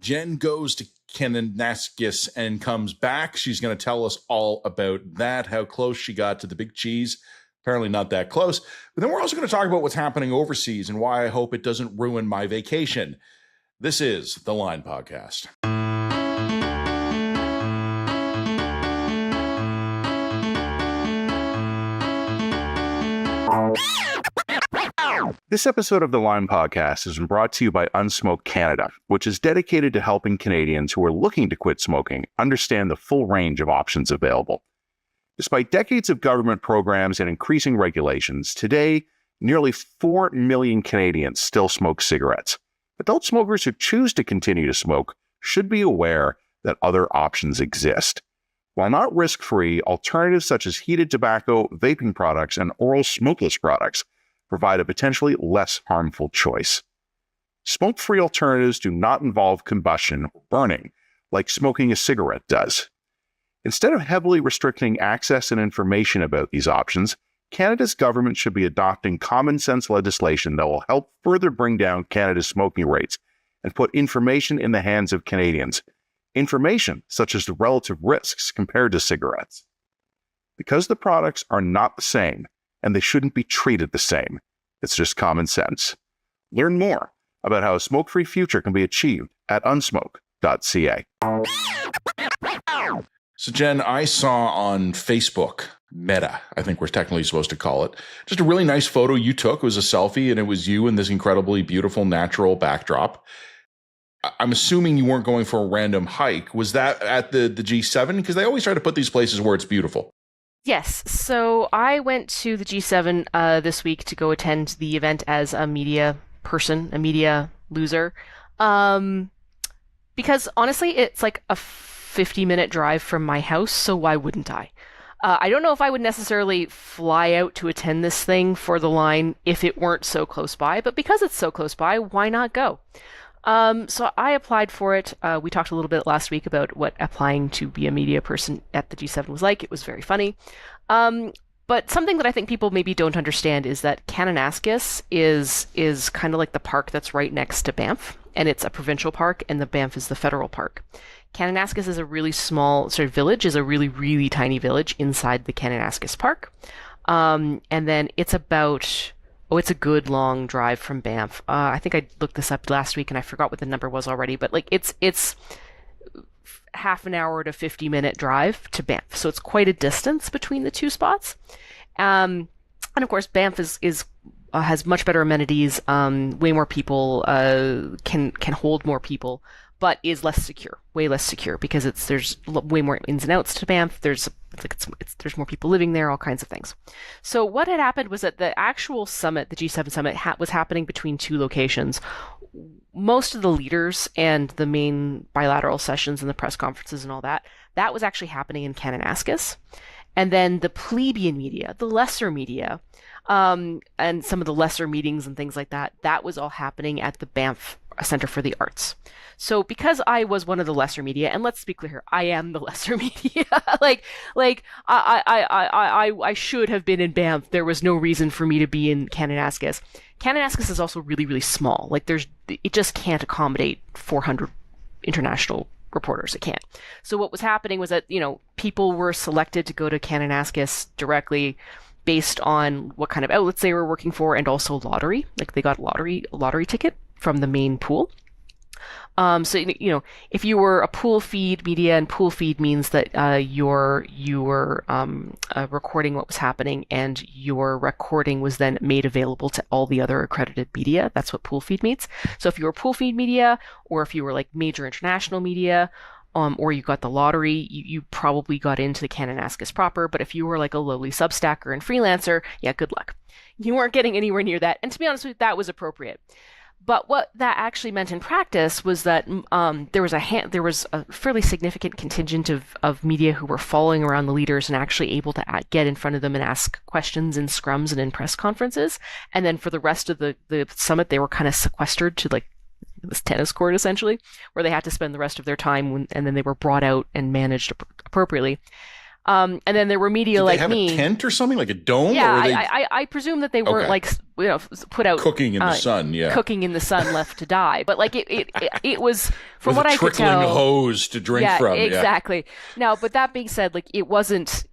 Jen goes to Kananaskis and comes back. She's going to tell us all about that, how close she got to the big cheese. Apparently not that close. But then we're also going to talk about what's happening overseas and why I hope it doesn't ruin my vacation. This is The Line Podcast. This episode of The Line Podcast is brought to you by Unsmoke Canada, which is dedicated to helping Canadians who are looking to quit smoking understand the full range of options available. Despite decades of government programs and increasing regulations, today, nearly 4 million Canadians still smoke cigarettes. Adult smokers who choose to continue to smoke should be aware that other options exist. While not risk-free, alternatives such as heated tobacco, vaping products, and oral smokeless products provide a potentially less harmful choice. Smoke-free alternatives do not involve combustion or burning, like smoking a cigarette does. Instead of heavily restricting access and information about these options, Canada's government should be adopting common-sense legislation that will help further bring down Canada's smoking rates and put information in the hands of Canadians. Information such as the relative risks compared to cigarettes. Because the products are not the same, and they shouldn't be treated the same. It's just common sense. Learn more about how a smoke-free future can be achieved at Unsmoke.ca. So, Jen, I saw on Facebook, Meta, I think we're technically supposed to call it, just a really nice photo you took. It was a selfie, and it was you in this incredibly beautiful natural backdrop. I'm assuming you weren't going for a random hike. Was that at the G7? Because they always try to put these places where it's beautiful. Yes, so I went to the G7 this week to go attend the event as a media person, a media loser, because honestly, it's like a 50-minute drive from my house, so why wouldn't I? I don't know if I would necessarily fly out to attend this thing for the line if it weren't so close by, but because it's so close by, why not go? So I applied for it. We talked a little bit last week about what applying to be a media person at the G7 was like. It was very funny. But something that I think people maybe don't understand is that Kananaskis is kind of like the park that's right next to Banff, and it's a provincial park, and the Banff is the federal park. Kananaskis is a really small sort of village, is a really, really tiny village inside the Kananaskis Park. And then it's about... it's a good long drive from Banff. I think I looked this up last week and I forgot what the number was already, but like it's half an hour to 50-minute drive to Banff. So it's quite a distance between the two spots. And of course, Banff has much better amenities, way more people, can hold more people, but is less secure, way less secure because there's way more ins and outs to Banff. There's more people living there, all kinds of things. So what had happened was that the actual summit, the G7 summit, was happening between two locations. Most of the leaders and the main bilateral sessions and the press conferences and all that was actually happening in Kananaskis. And then the plebeian media, the lesser media, and some of the lesser meetings and things like that was all happening at the Banff Center for the Arts. So because I was one of the lesser media, and let's be clear here, I am the lesser media. I should have been in Banff. There was no reason for me to be in Kananaskis. Kananaskis is also really, really small. It just can't accommodate 400 international reporters. It can't. So what was happening was that, people were selected to go to Kananaskis directly based on what kind of outlets they were working for, and also lottery. Like they got a lottery ticket from the main pool. So if you were a pool feed media, and pool feed means that you were recording what was happening, and your recording was then made available to all the other accredited media. That's what pool feed means. So if you were pool feed media, or if you were like major international media, or you got the lottery, you probably got into the Kananaskis proper. But if you were like a lowly substacker and freelancer, yeah, good luck. You weren't getting anywhere near that. And to be honest with you, that was appropriate. But what that actually meant in practice was that there was a fairly significant contingent of media who were following around the leaders and actually able to get in front of them and ask questions in scrums and in press conferences. And then for the rest of the summit, they were kind of sequestered to like this tennis court essentially, where they had to spend the rest of their time and then they were brought out and managed appropriately. And then there were media Did like they have me. a tent or something, like a dome? Yeah, or were they I presume that they weren't like put out cooking in the sun? Yeah, cooking in the sun, left to die. But like it was from with what a I could trickling tell. hose to drink from. Exactly. Now, but that being said, like it wasn't.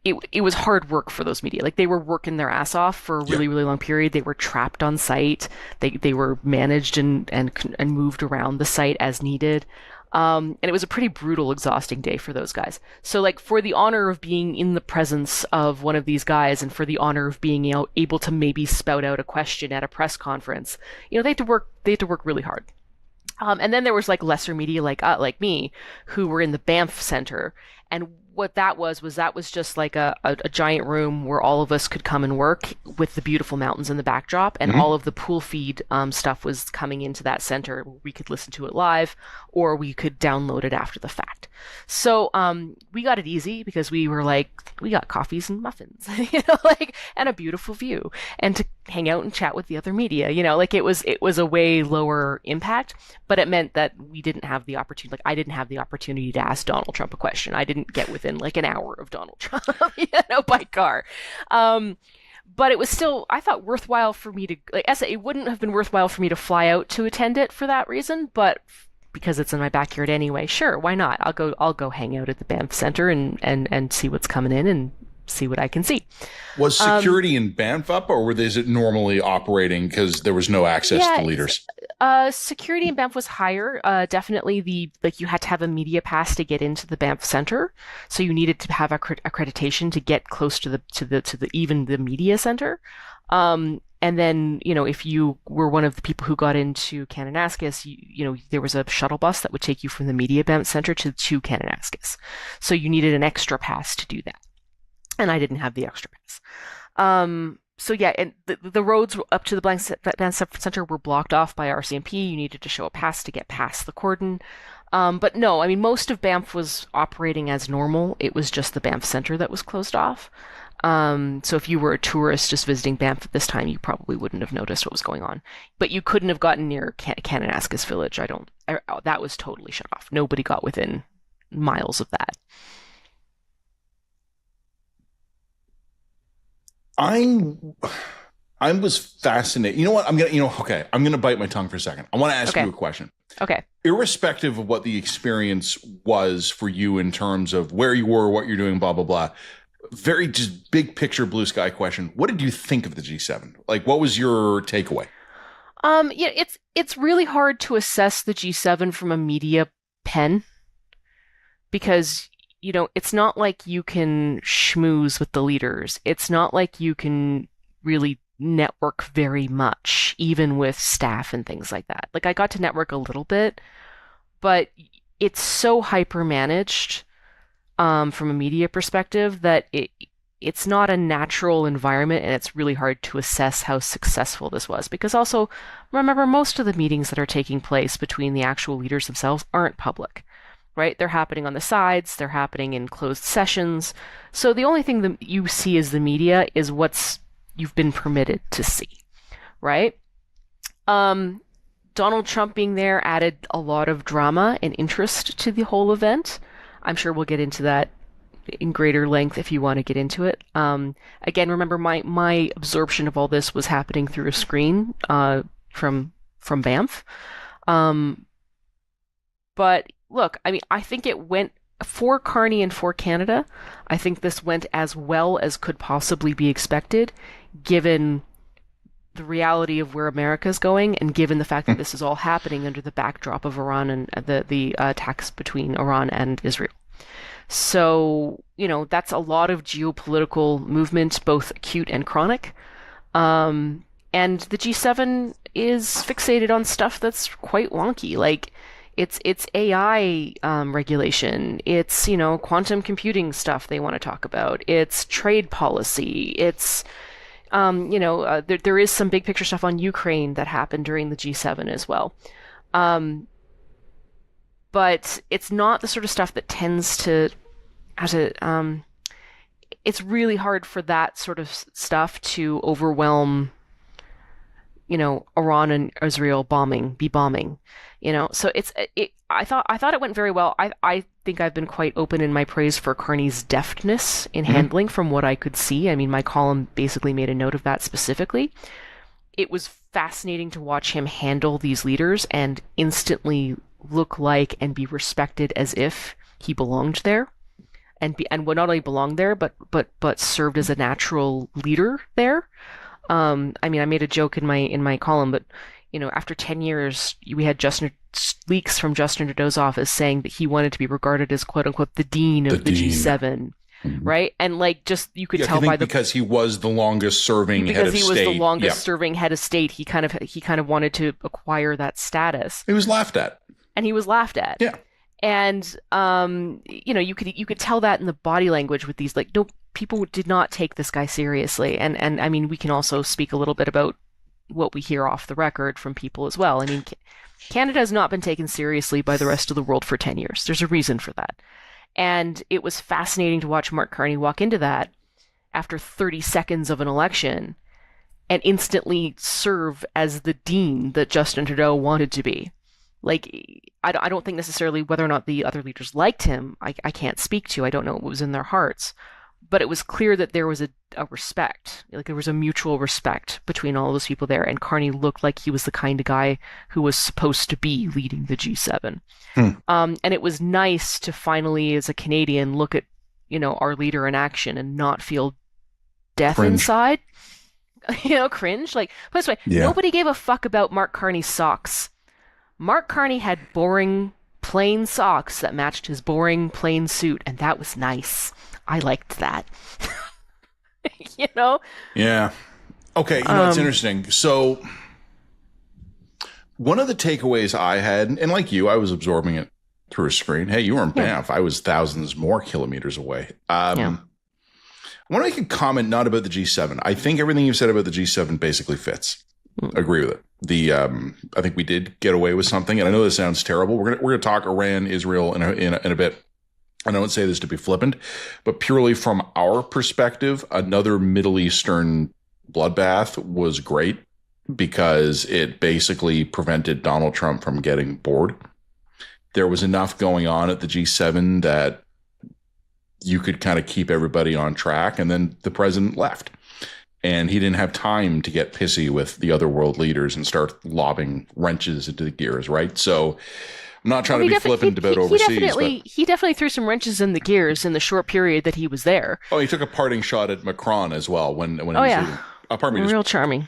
It was hard work for those media. Like they were working their ass off for a really long period. They were trapped on site. They were managed and moved around the site as needed. And it was a pretty brutal, exhausting day for those guys. So like for the honor of being in the presence of one of these guys and for the honor of being able to maybe spout out a question at a press conference, they had to work really hard. And then there was like lesser media like me who were in the Banff Center. And what that was just like a giant room where all of us could come and work with the beautiful mountains in the backdrop, and all of the pool feed stuff was coming into that center. We could listen to it live, or we could download it after the fact. So we got it easy because we got coffees and muffins, and a beautiful view, and to hang out and chat with the other media. It was a way lower impact, but it meant that we didn't have the opportunity. Like I didn't have the opportunity to ask Donald Trump a question. I didn't get within like an hour of Donald Trump, by car. But it was still, I thought, worthwhile for me to, it wouldn't have been worthwhile for me to fly out to attend it for that reason, but because it's in my backyard anyway, sure, why not? I'll go hang out at the Banff Center and see what's coming in and see what I can see. Was security in Banff up, or is it normally operating because there was no access to leaders? Security in Banff was higher. Definitely you had to have a media pass to get into the Banff Center, so you needed to have accreditation to get close to the media center. And then, if you were one of the people who got into Kananaskis, there was a shuttle bus that would take you from the media Banff Center to Kananaskis. So you needed an extra pass to do that. And I didn't have the extra pass. So yeah, and the roads up to the Banff Center were blocked off by RCMP. You needed to show a pass to get past the cordon. But no, I mean, most of Banff was operating as normal. It was just the Banff Center that was closed off. So if you were a tourist just visiting Banff at this time, you probably wouldn't have noticed what was going on. But you couldn't have gotten near Kananaskis Village. That was totally shut off. Nobody got within miles of that. I was fascinated. You know what? I'm gonna bite my tongue for a second. I want to ask you a question. Okay. Irrespective of what the experience was for you in terms of where you were, what you're doing, blah blah blah. Very just big picture, blue sky question. What did you think of the G7? Like, what was your takeaway? Yeah, it's really hard to assess the G7 from a media pen because it's not like you can schmooze with the leaders. It's not like you can really network very much, even with staff and things like that. Like I got to network a little bit, but it's so hyper managed from a media perspective that it's not a natural environment, and it's really hard to assess how successful this was. Because also, remember, most of the meetings that are taking place between the actual leaders themselves aren't public. Right? They're happening on the sides, they're happening in closed sessions. So the only thing that you see as the media is what's you've been permitted to see, right? Donald Trump being there added a lot of drama and interest to the whole event. I'm sure we'll get into that in greater length if you want to get into it. Again, remember my absorption of all this was happening through a screen from Banff. But look, I mean, I think it went for Carney and for Canada. I think this went as well as could possibly be expected, given the reality of where America is going, and given the fact that this is all happening under the backdrop of Iran and the attacks between Iran and Israel. So, that's a lot of geopolitical movement, both acute and chronic. And the G7 is fixated on stuff that's quite wonky. Like, it's AI regulation. It's, quantum computing stuff they want to talk about. It's trade policy. It's, there is some big picture stuff on Ukraine that happened during the G7 as well. But it's not the sort of stuff that tends to, it's really hard for that sort of stuff to overwhelm Iran and Israel be bombing, So I thought it went very well. I think I've been quite open in my praise for Carney's deftness in handling from what I could see. I mean, my column basically made a note of that specifically. It was fascinating to watch him handle these leaders and instantly look like and be respected as if he belonged there, and would not only belong there, but served as a natural leader there. I mean, I made a joke in my column, but after 10 years, we had leaks from Justin Trudeau's office saying that he wanted to be regarded as quote unquote the dean of the G7. Right, and you could tell by because he was the longest serving head of state. Because he was the longest serving head of state, he kind of wanted to acquire that status. He was laughed at, Yeah, and you could tell that in the body language with these no, people did not take this guy seriously, and I mean, we can also speak a little bit about what we hear off the record from people as well. I mean, Canada has not been taken seriously by the rest of the world for 10 years. There's a reason for that. And it was fascinating to watch Mark Carney walk into that after 30 seconds of an election and instantly serve as the dean that Justin Trudeau wanted to be. I don't think necessarily whether or not the other leaders liked him, I can't speak to. I don't know what was in their hearts. But it was clear that there was a respect, there was a mutual respect between all those people there, and Carney looked like he was the kind of guy who was supposed to be leading the G7. And it was nice to finally, as a Canadian, look at our leader in action and not feel death inside, cringe. Put it this way, nobody gave a fuck about Mark Carney's socks. Mark Carney had boring, plain socks that matched his boring, plain suit, and that was nice. I liked that. Yeah. Okay, it's interesting. So one of the takeaways I had, and like you, I was absorbing it through a screen. Hey, you were in Banff. I was thousands more kilometers away. I want to make a comment not about the G7. I think everything you've said about the G7 basically fits. Agree with it. I think we did get away with something, and I know this sounds terrible. We're gonna talk Iran, Israel in a bit. I don't say this to be flippant, but purely from our perspective, another Middle Eastern bloodbath was great because it basically prevented Donald Trump from getting bored. There was enough going on at the G7 that you could kind of keep everybody on track, and then the president left. And he didn't have time to get pissy with the other world leaders and start lobbing wrenches into the gears, right? So I'm not trying to be flippant about overseas. He definitely threw some wrenches in the gears in the short period that he was there. Oh, he took a parting shot at Macron as well when he was leaving. Pardon me. Real charming.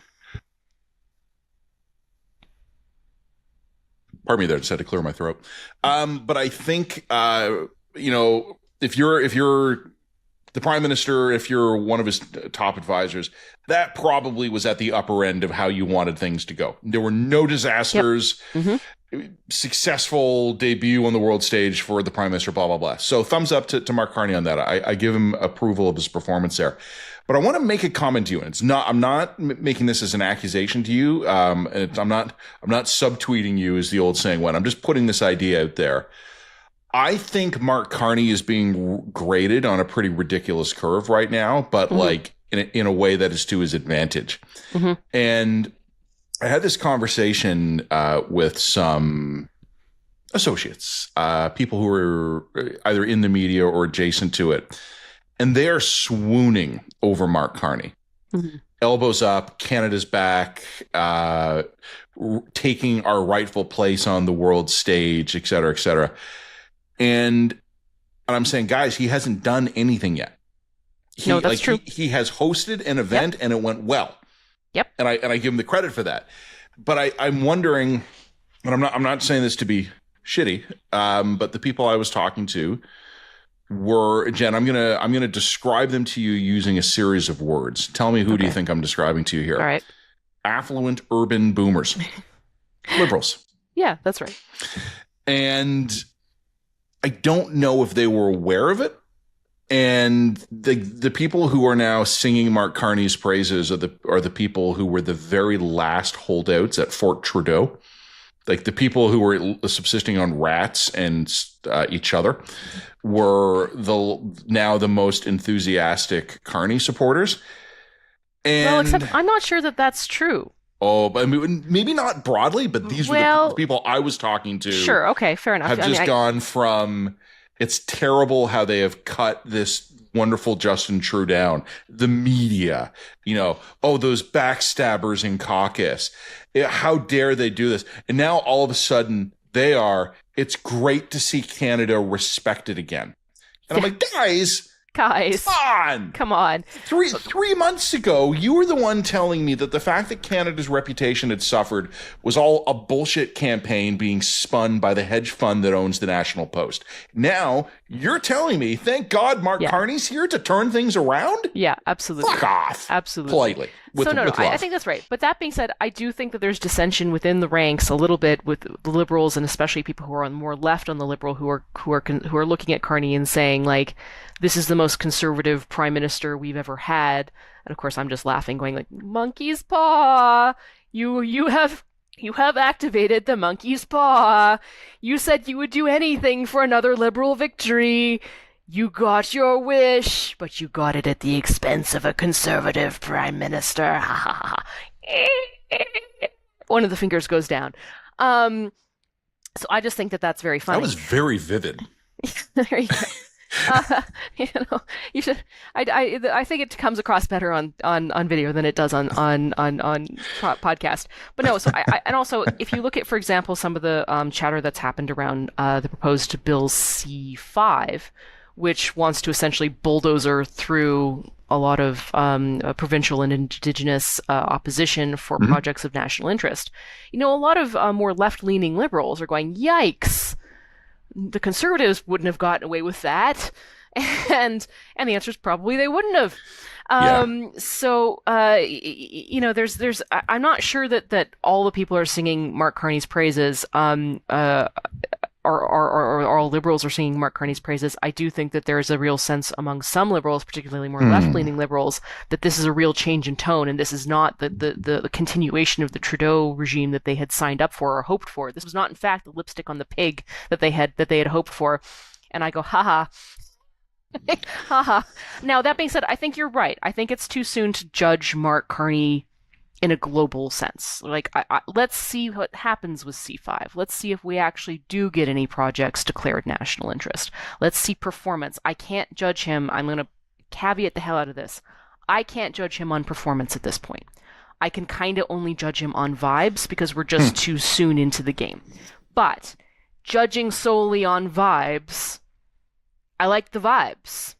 Pardon me there, just had to clear my throat. But I think, if you're the prime minister, if you're one of his top advisors, that probably was at the upper end of how you wanted things to go. There were no disasters. Yep. Successful debut on the world stage for the prime minister, blah, blah, blah. So thumbs up to Mark Carney on that. I give him approval of his performance there. But I want to make a comment to you, and I'm not making this as an accusation to you. And I'm not subtweeting you, as the old saying went. I'm just putting this idea out there. I think Mark Carney is being graded on a pretty ridiculous curve right now, but in a way that is to his advantage. And I had this conversation with some associates, people who are either in the media or adjacent to it, and they are swooning over Mark Carney. Elbows up, Canada's back, taking our rightful place on the world stage, et cetera, et cetera. And I'm saying, guys, he hasn't done anything yet. That's true. He has hosted an event and it went well. Yep. And I give him the credit for that. But I'm wondering, and I'm not saying this to be shitty, but the people I was talking to were, Jen, I'm gonna describe them to you using a series of words. Tell me who do you think I'm describing to you here? All right. Affluent urban boomers. Liberals. Yeah, that's right. And I don't know if they were aware of it. And the people who are now singing Mark Carney's praises are the people who were the very last holdouts at Fort Trudeau, like the people who were subsisting on rats and each other, were now the most enthusiastic Carney supporters. And except I'm not sure that that's true. Oh, but I mean, maybe not broadly, but these were the people I was talking to. Sure. Okay. Fair enough. Have just gone from, it's terrible how they have cut this wonderful Justin Trudeau down. The media, those backstabbers in caucus. How dare they do this? And now all of a sudden it's great to see Canada respected again. And I'm like, guys, come on. Three months ago, you were the one telling me that the fact that Canada's reputation had suffered was all a bullshit campaign being spun by the hedge fund that owns the National Post. Now you're telling me, thank God Mark Carney's here to turn things around? Yeah, absolutely. Fuck off. Absolutely. Politely. I think that's right. But that being said, I do think that there's dissension within the ranks a little bit with the Liberals, and especially people who are on more left on the Liberal who are looking at Carney and saying, like, this is the most conservative prime minister we've ever had. And of course, I'm just laughing, going like, monkey's paw. You have activated the monkey's paw. You said you would do anything for another Liberal victory. You got your wish, but you got it at the expense of a conservative prime minister. Ha ha ha. One of the fingers goes down. So I just think that that's very funny. That was very vivid. There you go. You should. I think it comes across better on video than it does on podcast. But no. So and also, if you look at, for example, some of the chatter that's happened around the proposed Bill C5, which wants to essentially bulldozer through a lot of provincial and Indigenous opposition for projects of national interest. A lot of more left-leaning Liberals are going, yikes, the Conservatives wouldn't have gotten away with that. And the answer is probably they wouldn't have. So, there's I'm not sure that all the people are singing Mark Carney's praises. Or all Liberals are singing Mark Carney's praises. I do think that there is a real sense among some Liberals, particularly more left-leaning Liberals, that this is a real change in tone, and this is not the continuation of the Trudeau regime that they had signed up for or hoped for. This was not, in fact, the lipstick on the pig that they had hoped for. And I go, haha. Haha. Now, that being said, I think you're right. I think it's too soon to judge Mark Carney in a global sense. Like, let's see what happens with C5. Let's see if we actually do get any projects declared national interest. Let's see performance. I can't judge him. I'm going to caveat the hell out of this. I can't judge him on performance at this point. I can kind of only judge him on vibes because we're just too soon into the game. But judging solely on vibes, I like the vibes.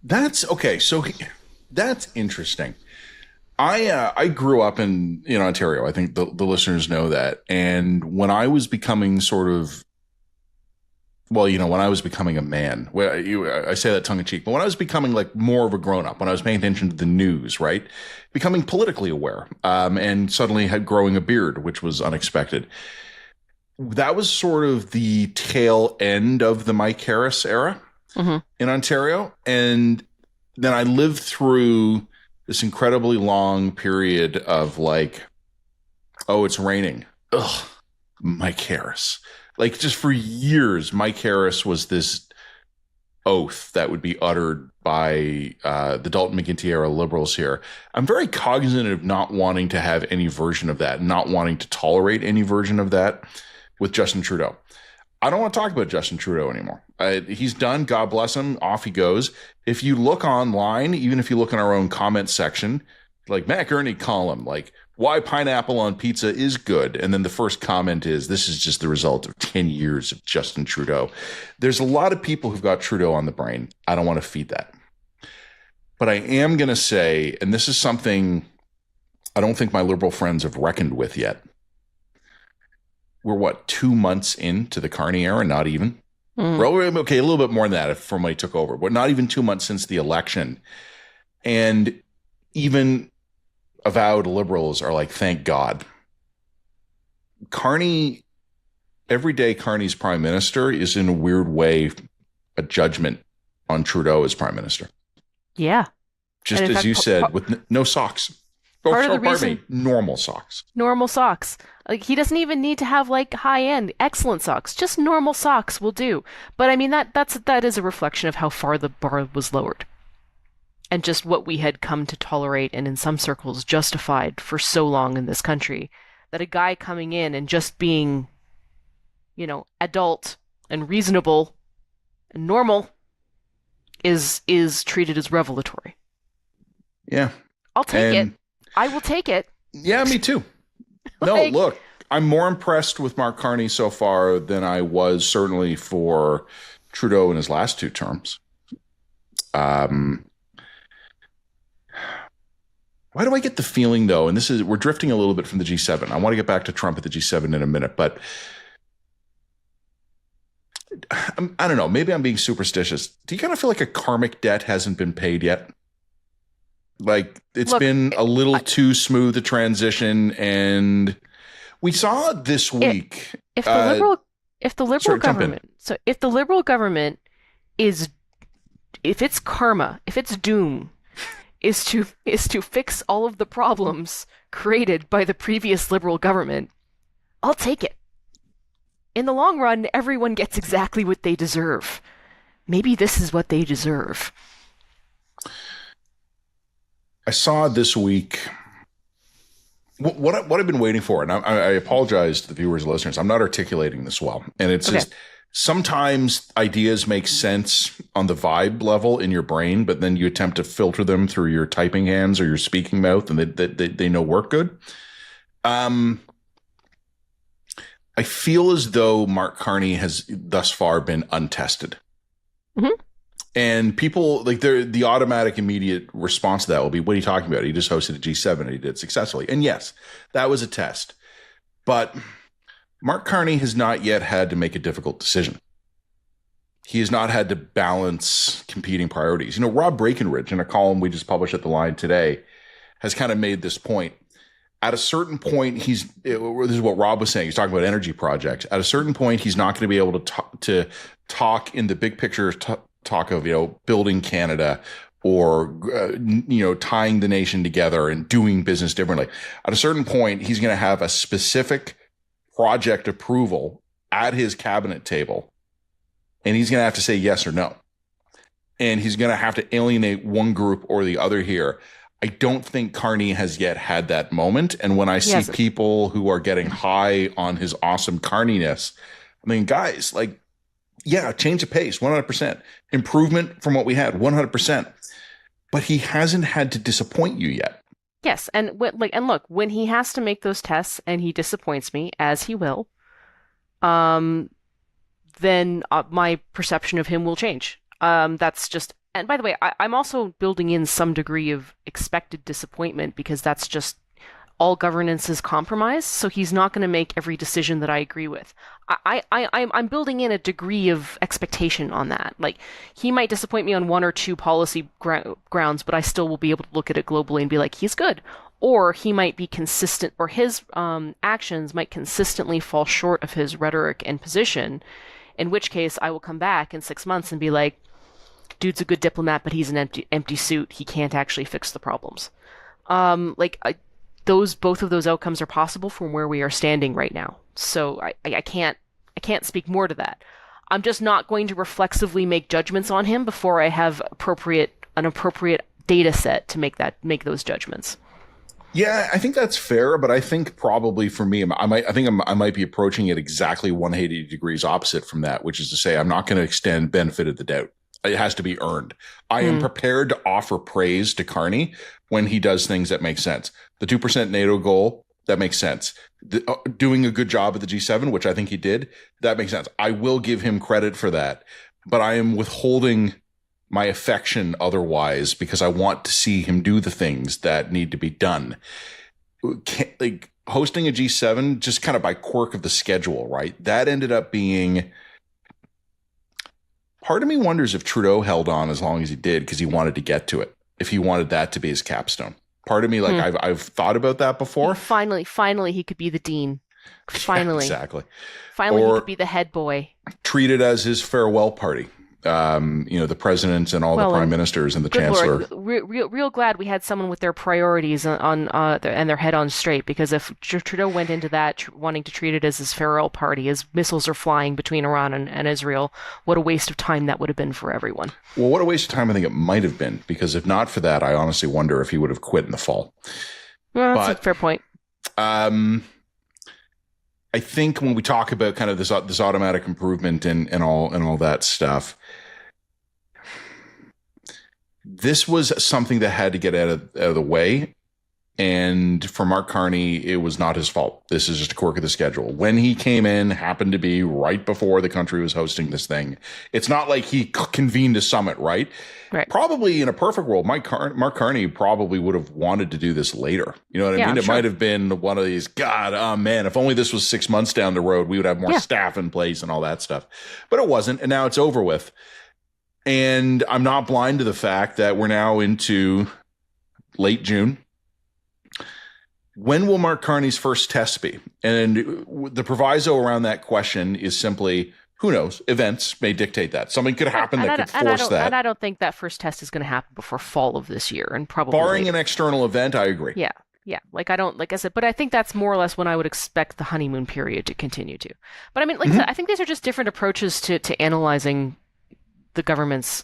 That's okay. So that's interesting. I grew up in Ontario. I think the listeners know that. And when I was becoming when I was becoming a man, I say that tongue in cheek, but when I was becoming like more of a grown up, when I was paying attention to the news, right, becoming politically aware, and suddenly had growing a beard, which was unexpected. That was sort of the tail end of the Mike Harris era in Ontario. And then I lived through this incredibly long period of like, oh, it's raining. Ugh, Mike Harris. Like, just for years, Mike Harris was this oath that would be uttered by the Dalton McGuinty era Liberals here. I'm very cognizant of not wanting to have any version of that, not wanting to tolerate any version of that with Justin Trudeau. I don't want to talk about Justin Trudeau anymore. He's done. God bless him. Off he goes. If you look online, even if you look in our own comment section, like Matt Gurney column, like why pineapple on pizza is good. And then the first comment is, this is just the result of 10 years of Justin Trudeau. There's a lot of people who've got Trudeau on the brain. I don't want to feed that. But I am going to say, and this is something I don't think my Liberal friends have reckoned with yet. We're 2 months into the Carney era? Not even. Okay, a little bit more than that from when he took over, but not even 2 months since the election. And even avowed Liberals are like, thank God. Carney, every day Carney's prime minister is in a weird way a judgment on Trudeau as prime minister. Yeah. Just as you said, with no socks. Normal socks. Normal socks. Like, he doesn't even need to have like high-end, excellent socks. Just normal socks will do. But I mean, that is a reflection of how far the bar was lowered. and just what we had come to tolerate and in some circles justified for so long in this country, that a guy coming in and just being, adult and reasonable and normal is treated as revelatory. Yeah. I'll take it. I will take it. Yeah, me too. No, look, I'm more impressed with Mark Carney so far than I was certainly for Trudeau in his last 2 terms. Why do I get the feeling, though, and we're drifting a little bit from the G7. I want to get back to Trump at the G7 in a minute, but I don't know. Maybe I'm being superstitious. Do you kind of feel like a karmic debt hasn't been paid yet? Like it's been a little too smooth a transition, and we saw this week. If the liberal government is, if its karma, if its doom is to fix all of the problems created by the previous liberal government, I'll take it. In the long run, everyone gets exactly what they deserve. Maybe this is what they deserve. I saw this week what I've been waiting for, and I apologize to the viewers and listeners. I'm not articulating this well, and it's just sometimes ideas make sense on the vibe level in your brain, but then you attempt to filter them through your typing hands or your speaking mouth, and they don't work good. I feel as though Mark Carney has thus far been untested. Mm-hmm. And people, like, the automatic immediate response to that will be, what are you talking about? He just hosted a G7 and he did successfully. And yes, that was a test. But Mark Carney has not yet had to make a difficult decision. He has not had to balance competing priorities. Rob Breckenridge, in a column we just published at The Line today, has kind of made this point. At a certain point, this is what Rob was saying. He's talking about energy projects. At a certain point, he's not going to be able to talk in the big picture, talk of, building Canada or, tying the nation together and doing business differently. At a certain point, he's going to have a specific project approval at his cabinet table, and he's going to have to say yes or no. And he's going to have to alienate one group or the other here. I don't think Carney has yet had that moment. And when I see people who are getting high on his awesome Carneyness, I mean, guys, change of pace, 100%. Improvement from what we had, 100%. But he hasn't had to disappoint you yet. Yes, and look, when he has to make those tests and he disappoints me, as he will, then my perception of him will change. That's just, and by the way, I'm also building in some degree of expected disappointment because that's just all governance is compromise. So he's not going to make every decision that I agree with. I'm building in a degree of expectation on that. Like, he might disappoint me on 1 or 2 policy grounds, but I still will be able to look at it globally and be like, he's good. Or he might be consistent, or his actions might consistently fall short of his rhetoric and position, in which case I will come back in 6 months and be like, dude's a good diplomat, but he's an empty suit. He can't actually fix the problems. Both of those outcomes are possible from where we are standing right now. So I can't speak more to that. I'm just not going to reflexively make judgments on him before I have an appropriate data set to make those judgments. Yeah, I think that's fair, but I think probably for me, I might be approaching it exactly 180 degrees opposite from that, which is to say I'm not going to extend benefit of the doubt. It has to be earned. I am prepared to offer praise to Carney when he does things that make sense. The 2% NATO goal, that makes sense. Doing a good job at the G7, which I think he did, that makes sense. I will give him credit for that, but I am withholding my affection otherwise because I want to see him do the things that need to be done. Hosting a G7, just kind of by quirk of the schedule, right? That ended up being... Part of me wonders if Trudeau held on as long as he did because he wanted to get to it, if he wanted that to be his capstone. Part of me, I've thought about that before. Finally, he could be the dean. Finally. Yeah, exactly. Finally, he could be the head boy. Treat it as his farewell party. the president and all the prime ministers and the good chancellor. Lord, real glad we had someone with their priorities and their head on straight, because if Trudeau went into that wanting to treat it as his farewell party, as missiles are flying between Iran and Israel, what a waste of time that would have been for everyone. Well, what a waste of time I think it might have been, because if not for that, I honestly wonder if he would have quit in the fall. Well, that's a fair point. I think when we talk about kind of this automatic improvement and all that stuff, this was something that had to get out of the way. And for Mark Carney, it was not his fault. This is just a quirk of the schedule. When he came in, happened to be right before the country was hosting this thing. It's not like he convened a summit, right? Right. Probably in a perfect world, Mark Carney probably would have wanted to do this later. You know what I mean? It might have been one of these, man, if only this was 6 months down the road, we would have more staff in place and all that stuff. But it wasn't, and now it's over with. And I'm not blind to the fact that we're now into late June. When will Mark Carney's first test be? And the proviso around that question is simply, who knows? Events may dictate that. Something could happen that could force that. And I don't think that first test is going to happen before fall of this year, and probably barring an external event. I agree. Yeah. Like I said, but I think that's more or less when I would expect the honeymoon period to continue to. But I mean, I said, I think these are just different approaches to analyzing the government's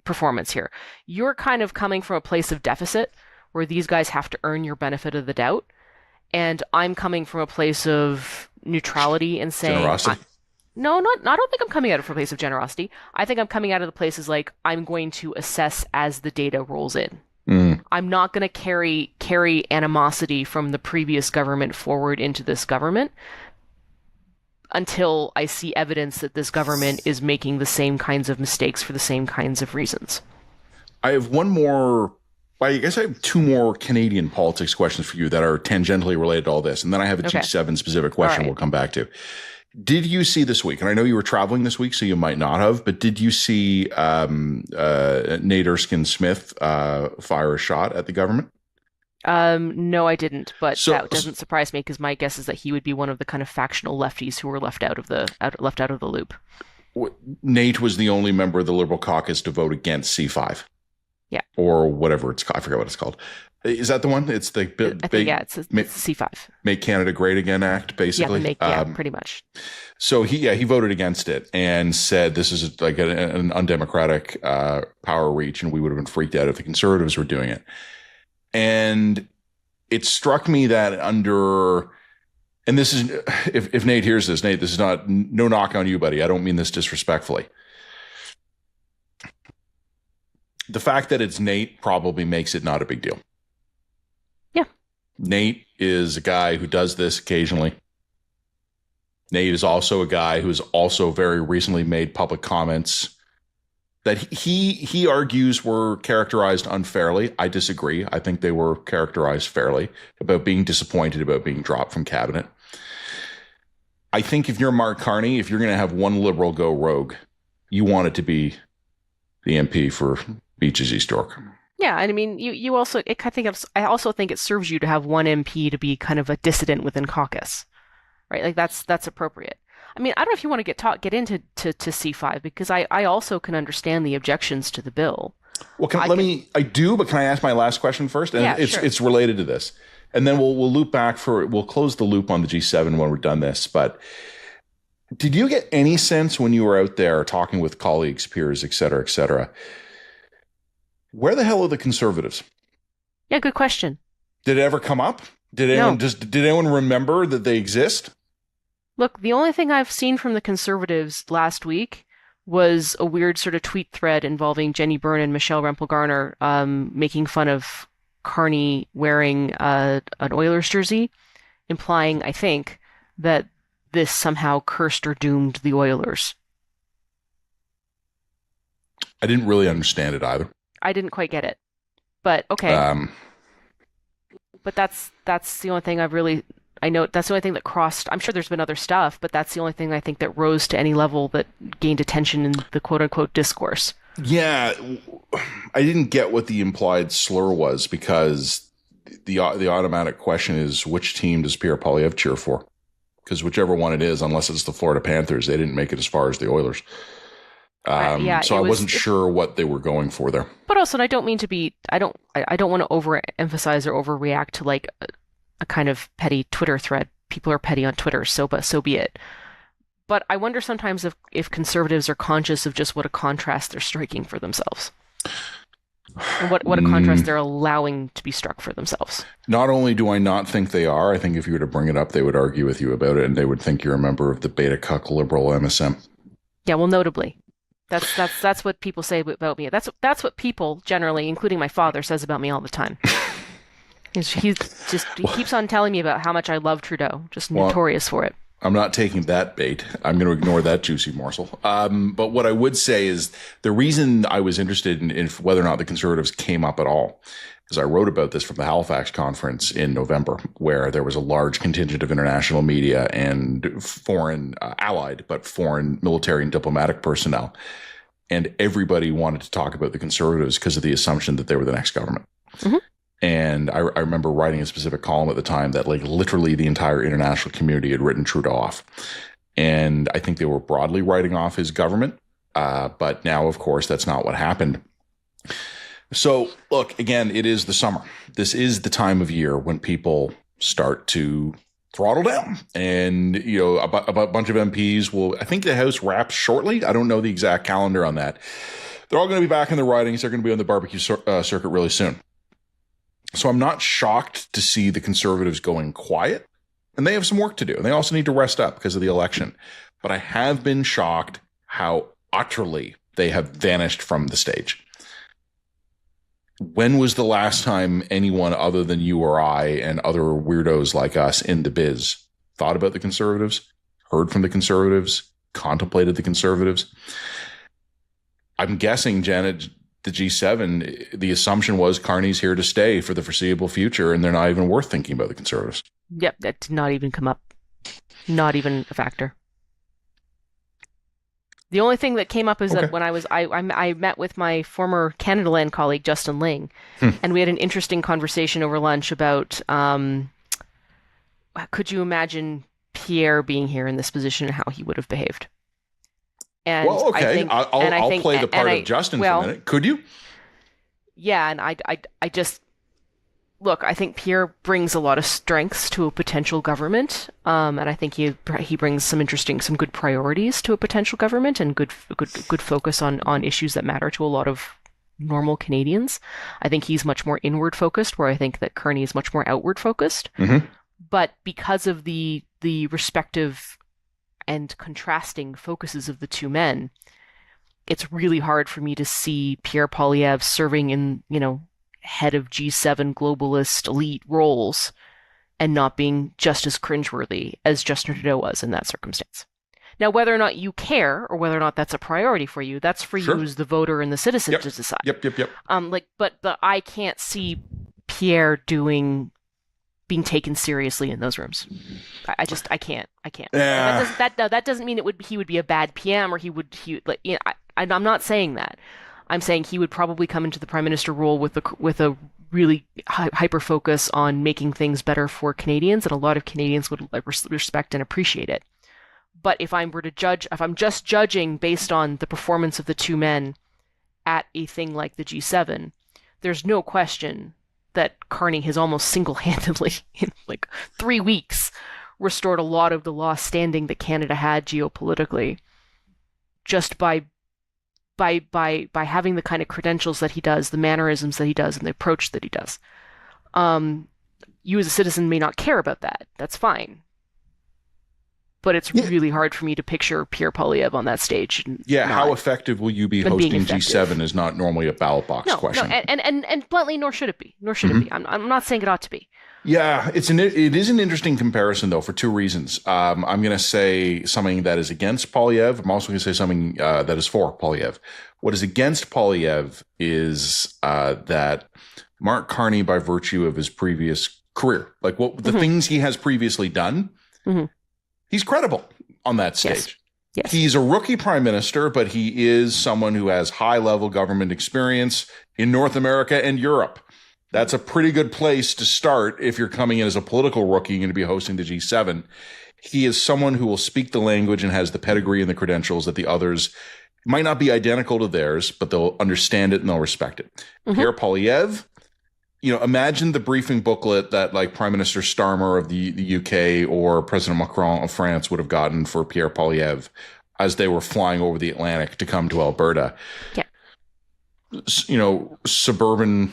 performance here. You're kind of coming from a place of deficit, where these guys have to earn your benefit of the doubt. And I'm coming from a place of neutrality and saying... Generosity? I don't think I'm coming out of a place of generosity. I think I'm coming out of the places like, I'm going to assess as the data rolls in. I'm not going to carry animosity from the previous government forward into this government until I see evidence that this government is making the same kinds of mistakes for the same kinds of reasons. I have one more... I guess I have two more Canadian politics questions for you that are tangentially related to all this. And then I have a G7 specific question we'll come back to. Did you see this week, and I know you were traveling this week, so you might not have, but did you see Nate Erskine-Smith fire a shot at the government? No, I didn't, but that doesn't surprise me, because my guess is that he would be one of the kind of factional lefties who were left out of the loop. Nate was the only member of the Liberal caucus to vote against C5. Yeah. Or whatever it's called. I forget what it's called. Is that the one? It's the big, it's C5. Make Canada Great Again Act, basically. Pretty much. So he voted against it and said this is like an undemocratic power reach, and we would have been freaked out if the Conservatives were doing it. And it struck me that and this is, if Nate hears this, Nate, this is no knock on you, buddy. I don't mean this disrespectfully. The fact that it's Nate probably makes it not a big deal. Yeah. Nate is a guy who does this occasionally. Nate is also a guy who has also very recently made public comments that he argues were characterized unfairly. I disagree. I think they were characterized fairly, about being disappointed about being dropped from cabinet. I think if you're Mark Carney, if you're going to have one Liberal go rogue, you want it to be the MP for Beaches East York. Yeah, and I mean, you also, I also think it serves you to have one MP to be kind of a dissident within caucus, right? Like that's appropriate. I mean, I don't know if you want to get into C5, because I also can understand the objections to the bill. Well, I do, but can I ask my last question first? And it's related to this, and then we'll loop back we'll close the loop on the G7 when we're done this. But did you get any sense when you were out there talking with colleagues, peers, et cetera, where the hell are the Conservatives? Yeah, good question. Did it ever come up? Did anyone remember that they exist? Look, the only thing I've seen from the Conservatives last week was a weird sort of tweet thread involving Jenny Byrne and Michelle Rempel-Garner making fun of Carney wearing an Oilers jersey, implying, I think, that this somehow cursed or doomed the Oilers. I didn't really understand it either. I didn't quite get it, but okay. But that's the only thing I know. That's the only thing that crossed. I'm sure there's been other stuff, but that's the only thing I think that rose to any level that gained attention in the quote unquote discourse. Yeah, I didn't get what the implied slur was, because the automatic question is, which team does Pierre Poilievre cheer for? because whichever one it is, unless it's the Florida Panthers, they didn't make it as far as the Oilers. So I wasn't sure what they were going for there. But also, and I don't mean to be, I don't want to overemphasize or overreact to like a kind of petty Twitter thread. People are petty on Twitter, so be it. But I wonder sometimes if conservatives are conscious of just what a contrast they're striking for themselves. And what a contrast they're allowing to be struck for themselves. Not only do I not think they are, I think if you were to bring it up, they would argue with you about it, and they would think you're a member of the beta cuck liberal MSM. Yeah, well, notably. That's what people say about me. That's what people generally, including my father, says about me all the time. He keeps on telling me about how much I love Trudeau. Just notorious for it. I'm not taking that bait. I'm going to ignore that juicy morsel. But what I would say is the reason I was interested in whether or not the Conservatives came up at all is I wrote about this from the Halifax conference in November, where there was a large contingent of international media and foreign foreign military and diplomatic personnel. And everybody wanted to talk about the Conservatives because of the assumption that they were the next government. Mm-hmm. And I remember writing a specific column at the time that like literally the entire international community had written Trudeau off. And I think they were broadly writing off his government. But now, of course, that's not what happened. So look, again, it is the summer. This is the time of year when people start to throttle down. And, you know, a bunch of MPs will, I think the House wraps shortly. I don't know the exact calendar on that. They're all going to be back in the ridings. They're going to be on the barbecue circuit really soon. So I'm not shocked to see the Conservatives going quiet, and they have some work to do. And they also need to rest up because of the election. But I have been shocked how utterly they have vanished from the stage. When was the last time anyone other than you or I and other weirdos like us in the biz thought about the Conservatives, heard from the Conservatives, contemplated the Conservatives? I'm guessing, Janet, the G7, the assumption was Carney's here to stay for the foreseeable future, and they're not even worth thinking about the Conservatives. Yep, that did not even come up. Not even a factor. The only thing that came up is that when I met with my former Canadaland colleague, Justin Ling, and we had an interesting conversation over lunch about could you imagine Pierre being here in this position and how he would have behaved? And well, okay, I'll play the part of Justin for a minute. Could you? Yeah, and I just look. I think Pierre brings a lot of strengths to a potential government, and I think he brings some good priorities to a potential government and good focus on issues that matter to a lot of normal Canadians. I think he's much more inward focused, where I think that Kearney is much more outward focused. Mm-hmm. But because of the respective and contrasting focuses of the two men, it's really hard for me to see Pierre Poilievre serving in, head of G7 globalist elite roles and not being just as cringeworthy as Justin Trudeau was in that circumstance. Now, whether or not you care or whether or not that's a priority for you, that's for you as the voter and the citizen to decide. Yep. But I can't see Pierre being taken seriously in those rooms. I can't. Yeah. That doesn't mean he would be a bad PM or I'm not saying that. I'm saying he would probably come into the Prime Minister role with a really hyper focus on making things better for Canadians, and a lot of Canadians would respect and appreciate it. But if I'm just judging based on the performance of the two men at a thing like the G7, there's no question that Carney has almost single-handedly, in 3 weeks, restored a lot of the lost standing that Canada had geopolitically, just by having the kind of credentials that he does, the mannerisms that he does, and the approach that he does. You as a citizen may not care about that. That's fine. But it's really hard for me to picture Pierre Poilievre on that stage. How effective will you be hosting G7 is not normally a ballot box question. No, and bluntly, nor should it be. I'm not saying it ought to be. Yeah, it is an interesting comparison, though, for two reasons. I'm going to say something that is against Poilievre. I'm also going to say something that is for Poilievre. What is against Poilievre is that Mark Carney, by virtue of his previous career, the things he has previously done, he's credible on that stage. Yes. He's a rookie prime minister, but he is someone who has high-level government experience in North America and Europe. That's a pretty good place to start if you're coming in as a political rookie and going to be hosting the G7. he is someone who will speak the language and has the pedigree and the credentials that the others might not be identical to theirs, but they'll understand it and they'll respect it. Pierre Poilievre, imagine the briefing booklet that like Prime Minister Starmer of the UK or President Macron of France would have gotten for Pierre Poilievre as they were flying over the Atlantic to come to Alberta. Yeah. Suburban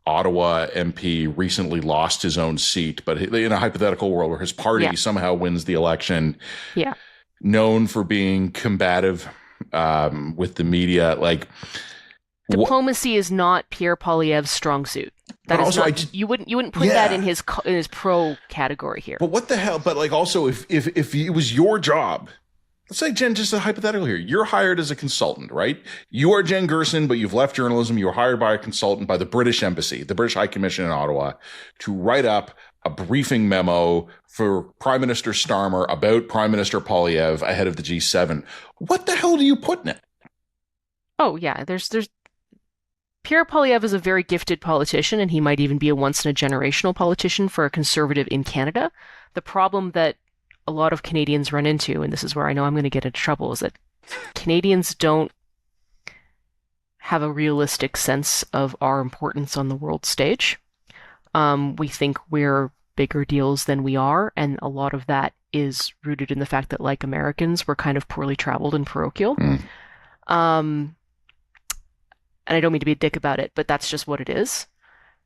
Ottawa MP recently lost his own seat, but in a hypothetical world where his party somehow wins the election, known for being combative with the media, like diplomacy is not Pierre Poilievre's strong suit. That is also, you wouldn't put that in his pro category here. But what the hell? But like also, if it was your job. Let's say, Jen, just a hypothetical here. You're hired as a consultant, right? You are Jen Gerson, but you've left journalism. You were hired by a consultant by the British Embassy, the British High Commission in Ottawa, to write up a briefing memo for Prime Minister Starmer about Prime Minister Poilievre ahead of the G7. What the hell do you put in it? Oh, yeah. There's Pierre Poilievre is a very gifted politician, and he might even be a once-in-a-generational politician for a conservative in Canada. The problem that a lot of Canadians run into, and this is where I know I'm going to get into trouble, is that Canadians don't have a realistic sense of our importance on the world stage. We think we're bigger deals than we are, and a lot of that is rooted in the fact that, like Americans, we're kind of poorly traveled and parochial. And I don't mean to be a dick about it, but that's just what it is.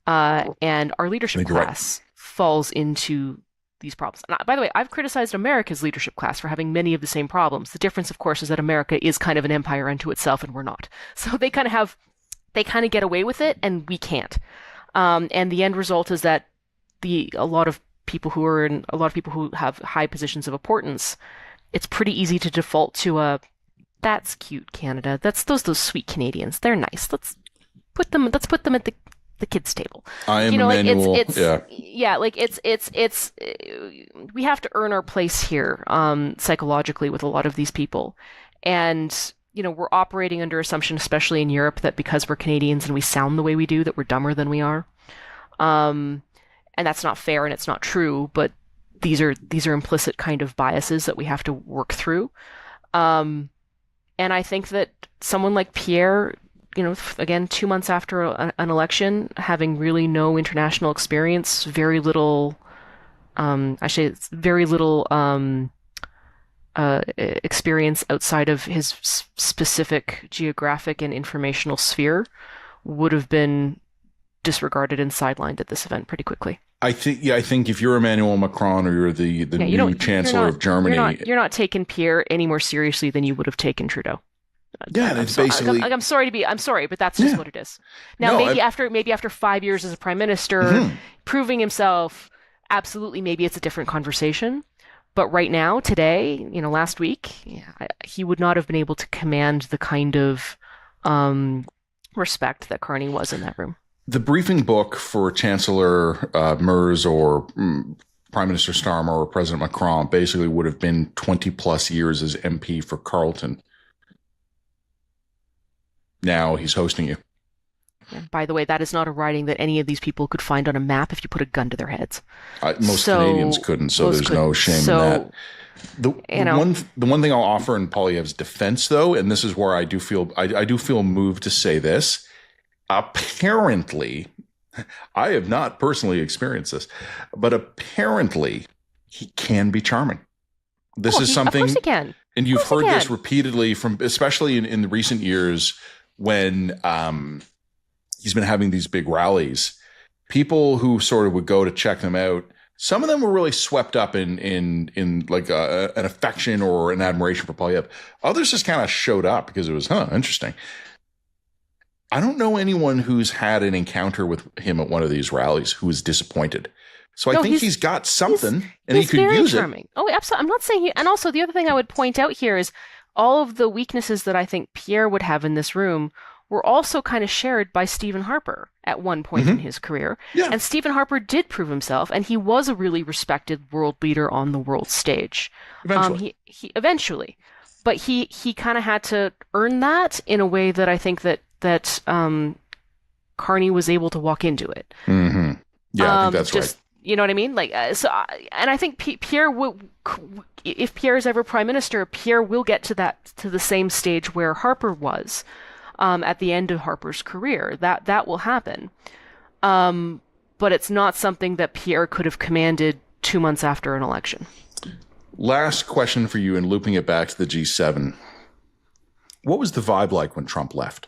And our leadership class falls into these problems. And by the way, I've criticized America's leadership class for having many of the same problems. The difference, of course, is that America is kind of an empire unto itself, and we're not. So they kind of get away with it, and we can't. And the end result is that a lot of people who have high positions of importance, it's pretty easy to default to that's cute, Canada. That's those sweet Canadians. They're nice. Let's put them at the kids' table. I am Emmanuel. It's we have to earn our place here psychologically with a lot of these people, and we're operating under assumption, especially in Europe, that because we're Canadians and we sound the way we do, that we're dumber than we are, and that's not fair and it's not true. But these are implicit kind of biases that we have to work through, and I think that someone like Pierre, again, 2 months after an election, having really no international experience, very little experience outside of his specific geographic and informational sphere, would have been disregarded and sidelined at this event pretty quickly. I think if you're Emmanuel Macron or you're the new Chancellor of Germany, you're not taking Pierre any more seriously than you would have taken Trudeau. Yeah, it's basically. I'm sorry, but that's just what it is. Now, after 5 years as a prime minister, proving himself, absolutely, maybe it's a different conversation. But right now, today, last week, he would not have been able to command the kind of respect that Carney was in that room. The briefing book for Chancellor Mers or Prime Minister Starmer or President Macron basically would have been 20 plus years as MP for Carleton. Now he's hosting you. And by the way, that is not a riding that any of these people could find on a map if you put a gun to their heads. Most Canadians couldn't, so there's no shame in that. The one thing I'll offer in Poilievre's defense, though, and this is where I do feel moved to say this. Apparently, I have not personally experienced this, but apparently he can be charming. This is something, of course he can. And you've heard this repeatedly from, especially in the recent years when he's been having these big rallies. People who sort of would go to check them out, some of them were really swept up in like an affection or an admiration for Poilievre. Others just kind of showed up because it was interesting. I don't know anyone who's had an encounter with him at one of these rallies who is disappointed. So I think he's got something, and he could use it. Oh, absolutely. I'm not saying and also the other thing I would point out here is all of the weaknesses that I think Pierre would have in this room were also kind of shared by Stephen Harper at one point in his career. Yeah. And Stephen Harper did prove himself, and he was a really respected world leader on the world stage. Eventually. Eventually. But he kind of had to earn that in a way that I think that Carney was able to walk into it. Mm-hmm. Yeah, I think that's right. You know what I mean? And I think Pierre will, if Pierre is ever prime minister, Pierre will get to the same stage where Harper was, at the end of Harper's career. That will happen. But it's not something that Pierre could have commanded 2 months after an election. Last question for you, and looping it back to the G7. What was the vibe like when Trump left?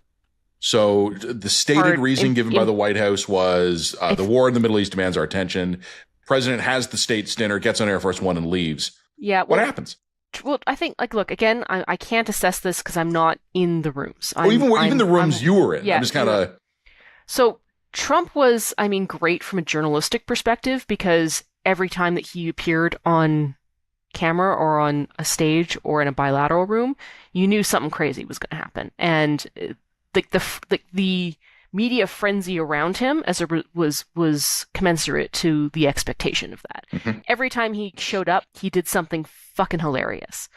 So the stated reason given by the White House was the war in the Middle East demands our attention. President has the state's dinner, gets on Air Force One, and leaves. Yeah. What happens? Well, I think, look, again, I can't assess this because I'm not in the rooms. Even the rooms you were in. Yeah, I'm just kind of... So Trump was, great from a journalistic perspective, because every time that he appeared on camera or on a stage or in a bilateral room, you knew something crazy was going to happen. And the media frenzy around him was commensurate to the expectation of that. Mm-hmm. Every time he showed up, he did something fucking hilarious,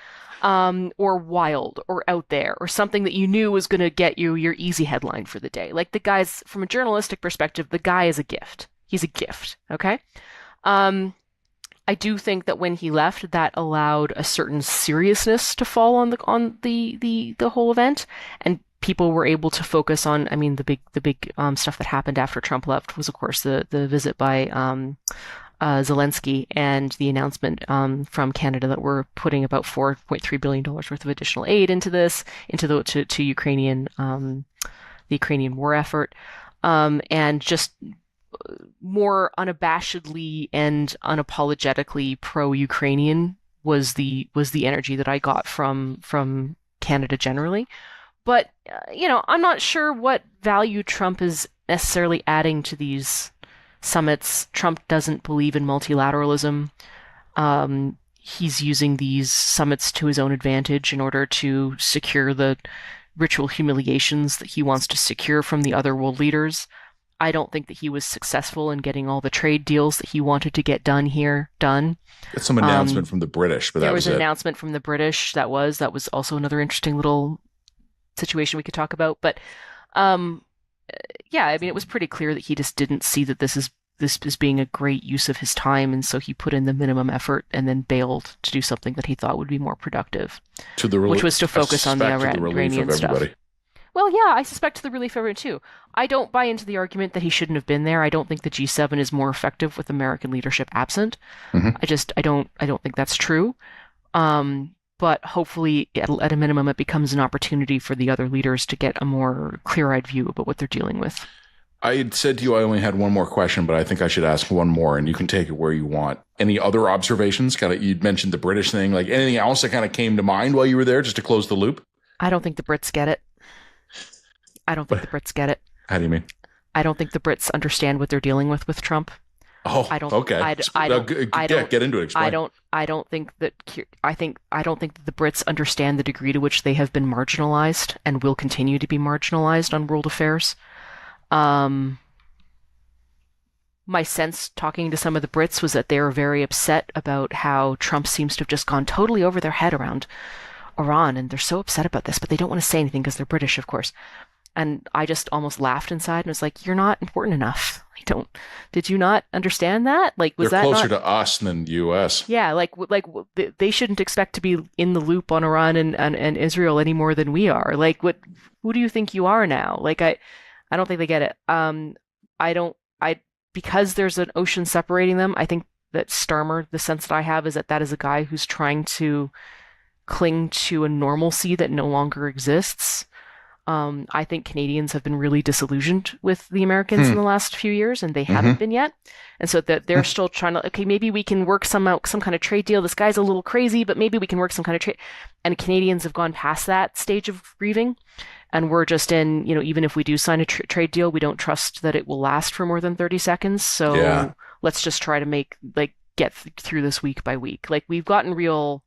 or wild, or out there, or something that you knew was going to get you your easy headline for the day. Like, the guy's, from a journalistic perspective, the guy is a gift. He's a gift. Okay. I do think that when he left, that allowed a certain seriousness to fall on the whole event, and people were able to focus on. The big stuff that happened after Trump left was, of course, the visit by Zelensky and the announcement from Canada that we're putting about $4.3 billion worth of additional aid into to Ukrainian the Ukrainian war effort, and just more unabashedly and unapologetically pro-Ukrainian was the energy that I got from Canada generally. But I'm not sure what value Trump is necessarily adding to these summits. Trump doesn't believe in multilateralism. He's using these summits to his own advantage in order to secure the ritual humiliations that he wants to secure from the other world leaders. I don't think that he was successful in getting all the trade deals that he wanted to get done. It's some announcement from the British, but there was an announcement from the British. That was also another interesting little situation we could talk about. But it was pretty clear that he just didn't see that this is being a great use of his time, and so he put in the minimum effort and then bailed to do something that he thought would be more productive, which was to focus on the Iranian stuff. Well, yeah, I suspect to the relief of everyone too. I don't buy into the argument that he shouldn't have been there. I don't think the G7 is more effective with American leadership absent. Mm-hmm. I don't think that's true. But hopefully, at a minimum, it becomes an opportunity for the other leaders to get a more clear-eyed view about what they're dealing with. I had said to you I only had one more question, but I think I should ask one more, and you can take it where you want. Any other observations? You'd mentioned the British thing. Like, anything else that kind of came to mind while you were there, just to close the loop? I don't think the Brits get it. The Brits get it. How do you mean? I don't think the Brits understand what they're dealing with Trump. Oh, okay. Get into it. Explain. I don't think that the Brits understand the degree to which they have been marginalized and will continue to be marginalized on world affairs. My sense talking to some of the Brits was that they were very upset about how Trump seems to have just gone totally over their head around Iran, and they're so upset about this, but they don't want to say anything because they're British, of course. And I just almost laughed inside and was like, "You're not important enough. Did you not understand that? Like, was they're that closer to us than the U.S.? Yeah, they shouldn't expect to be in the loop on Iran and Israel any more than we are. Like, who do you think you are now? Like, I don't think they get it. Because there's an ocean separating them, I think that Starmer, the sense that I have is that is a guy who's trying to cling to a normalcy that no longer exists. I think Canadians have been really disillusioned with the Americans in the last few years, and they haven't been yet. And so that they're still trying to, okay, maybe we can work some kind of trade deal. This guy's a little crazy, but maybe we can work some kind of trade. And Canadians have gone past that stage of grieving. And we're just in, even if we do sign a trade deal, we don't trust that it will last for more than 30 seconds. So let's just try to get through this week by week. Like, we've gotten real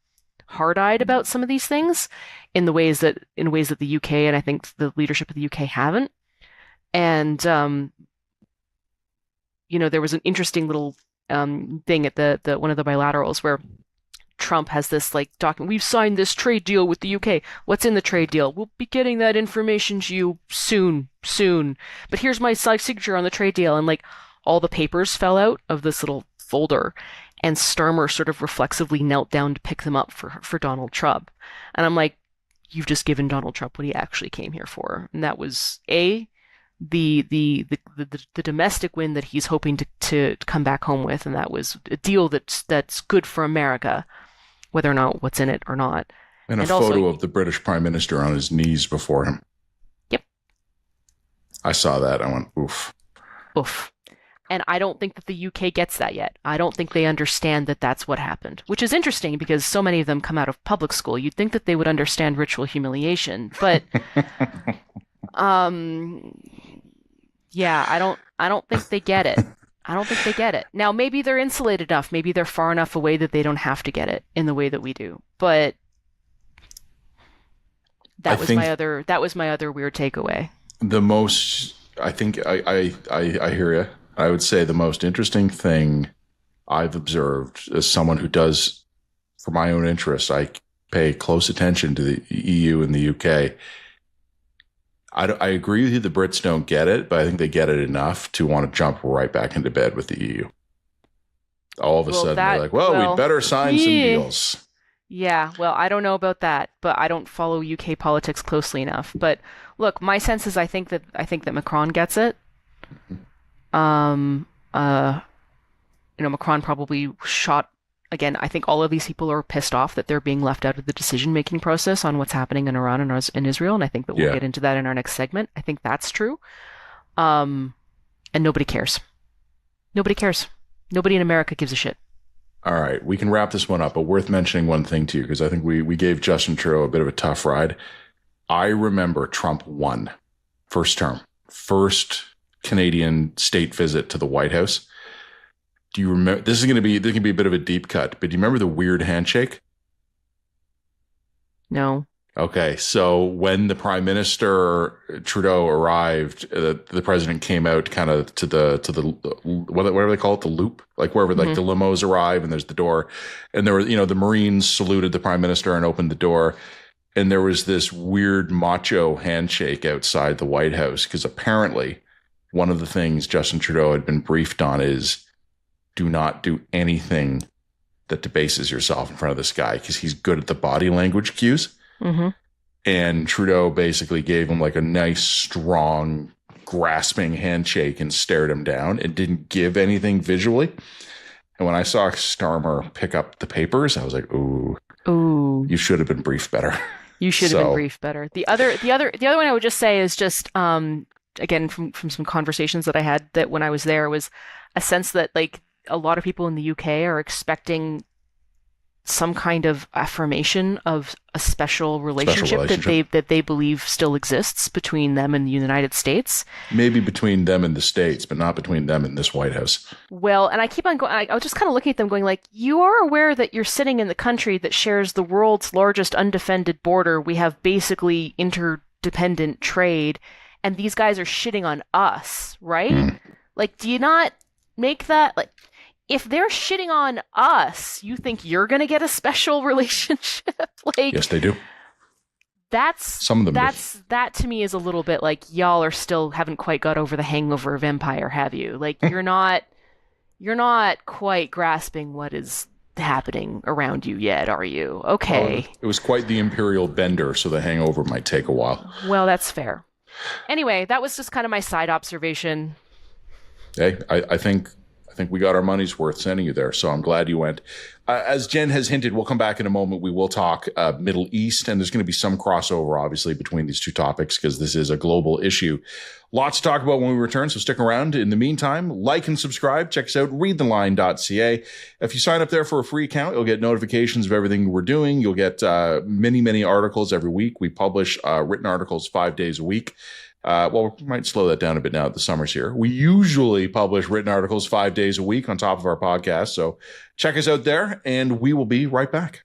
hard-eyed about some of these things in ways that the UK and I think the leadership of the UK haven't. And there was an interesting little thing at the one of the bilaterals where Trump has this document. We've signed this trade deal with the UK. What's in the trade deal? We'll be getting that information to you soon. But here's my signature on the trade deal, and all the papers fell out of this little folder, and Starmer sort of reflexively knelt down to pick them up for Donald Trump. And I'm like, you've just given Donald Trump what he actually came here for. And that was the domestic win that he's hoping to come back home with, and that was a deal that's good for America, whether or not what's in it or not. And a photo of the British Prime Minister on his knees before him. Yep. I saw that. I went, oof. Oof. And I don't think that the UK gets that yet. I don't think they understand that that's what happened, which is interesting because so many of them come out of public school. You'd think that they would understand ritual humiliation, but yeah, I don't think they get it. I don't think they get it. Now, maybe they're insulated enough. Maybe they're far enough away that they don't have to get it in the way that we do. But that was my other weird takeaway. I hear you. I would say the most interesting thing I've observed as someone who does, for my own interest, I pay close attention to the EU and the UK. I agree with you. The Brits don't get it, but I think they get it enough to want to jump right back into bed with the EU. All of a sudden, they're like, we'd better sign some deals. Yeah, well, I don't know about that, but I don't follow UK politics closely enough. But look, my sense is I think that Macron gets it. Macron probably shot. Again, I think all of these people are pissed off that they're being left out of the decision-making process on what's happening in Iran and Israel, and I think that we'll get into that in our next segment. I think that's true. And nobody cares. Nobody cares. Nobody in America gives a shit. All right, we can wrap this one up, but worth mentioning one thing too, because I think we gave Justin Trudeau a bit of a tough ride. I remember Trump won first term, first Canadian state visit to the White House. Do you remember? This is going to be a bit of a deep cut, but do you remember the weird handshake? No. Okay, so when the Prime Minister Trudeau arrived, the president came out kind of to the whatever they call it, the loop, like wherever like the limos arrive, and there's the door, and there were the Marines saluted the Prime Minister and opened the door, and there was this weird macho handshake outside the White House because apparently one of the things Justin Trudeau had been briefed on is do not do anything that debases yourself in front of this guy because he's good at the body language cues. Mm-hmm. And Trudeau basically gave him like a nice, strong, grasping handshake and stared him down and didn't give anything visually. And when I saw Starmer pick up the papers, I was like, ooh, you should have been briefed better. You should have been briefed better. The other one I would just say is just, again, from some conversations that I had that when I was there was a sense that like a lot of people in the UK are expecting some kind of affirmation of a special relationship. That they believe still exists between them and the United States. Maybe between them and the States, but not between them and this White House. Well, and I keep on going, I was just kind of looking at them going like, you are aware that you're sitting in the country that shares the world's largest undefended border. We have basically interdependent trade, and these guys are shitting on us, right? Like, do you not make that, like, if they're shitting on us, you think you're going to get a special relationship? Like, yes, they do. Some of them. That to me is a little bit like y'all are still haven't quite got over the hangover of empire, have you? Like you're not quite grasping what is happening around you yet, are you? Okay. It was quite the imperial bender, so the hangover might take a while. Well, that's fair. Anyway, that was just kind of my side observation. Hey, I think we got our money's worth sending you there, so I'm glad you went. As Jen has hinted, we'll come back in a moment. We will talk Middle East, and there's going to be some crossover, obviously, between these two topics because this is a global issue. Lots to talk about when we return, so stick around. In the meantime, like and subscribe. Check us out, readtheline.ca. If you sign up there for a free account, you'll get notifications of everything we're doing. You'll get many, many articles every week. We publish written articles 5 days a week. Well, we might slow that down a bit now that the summer's here. We usually publish written articles 5 days a week on top of our podcast. So check us out there, and we will be right back.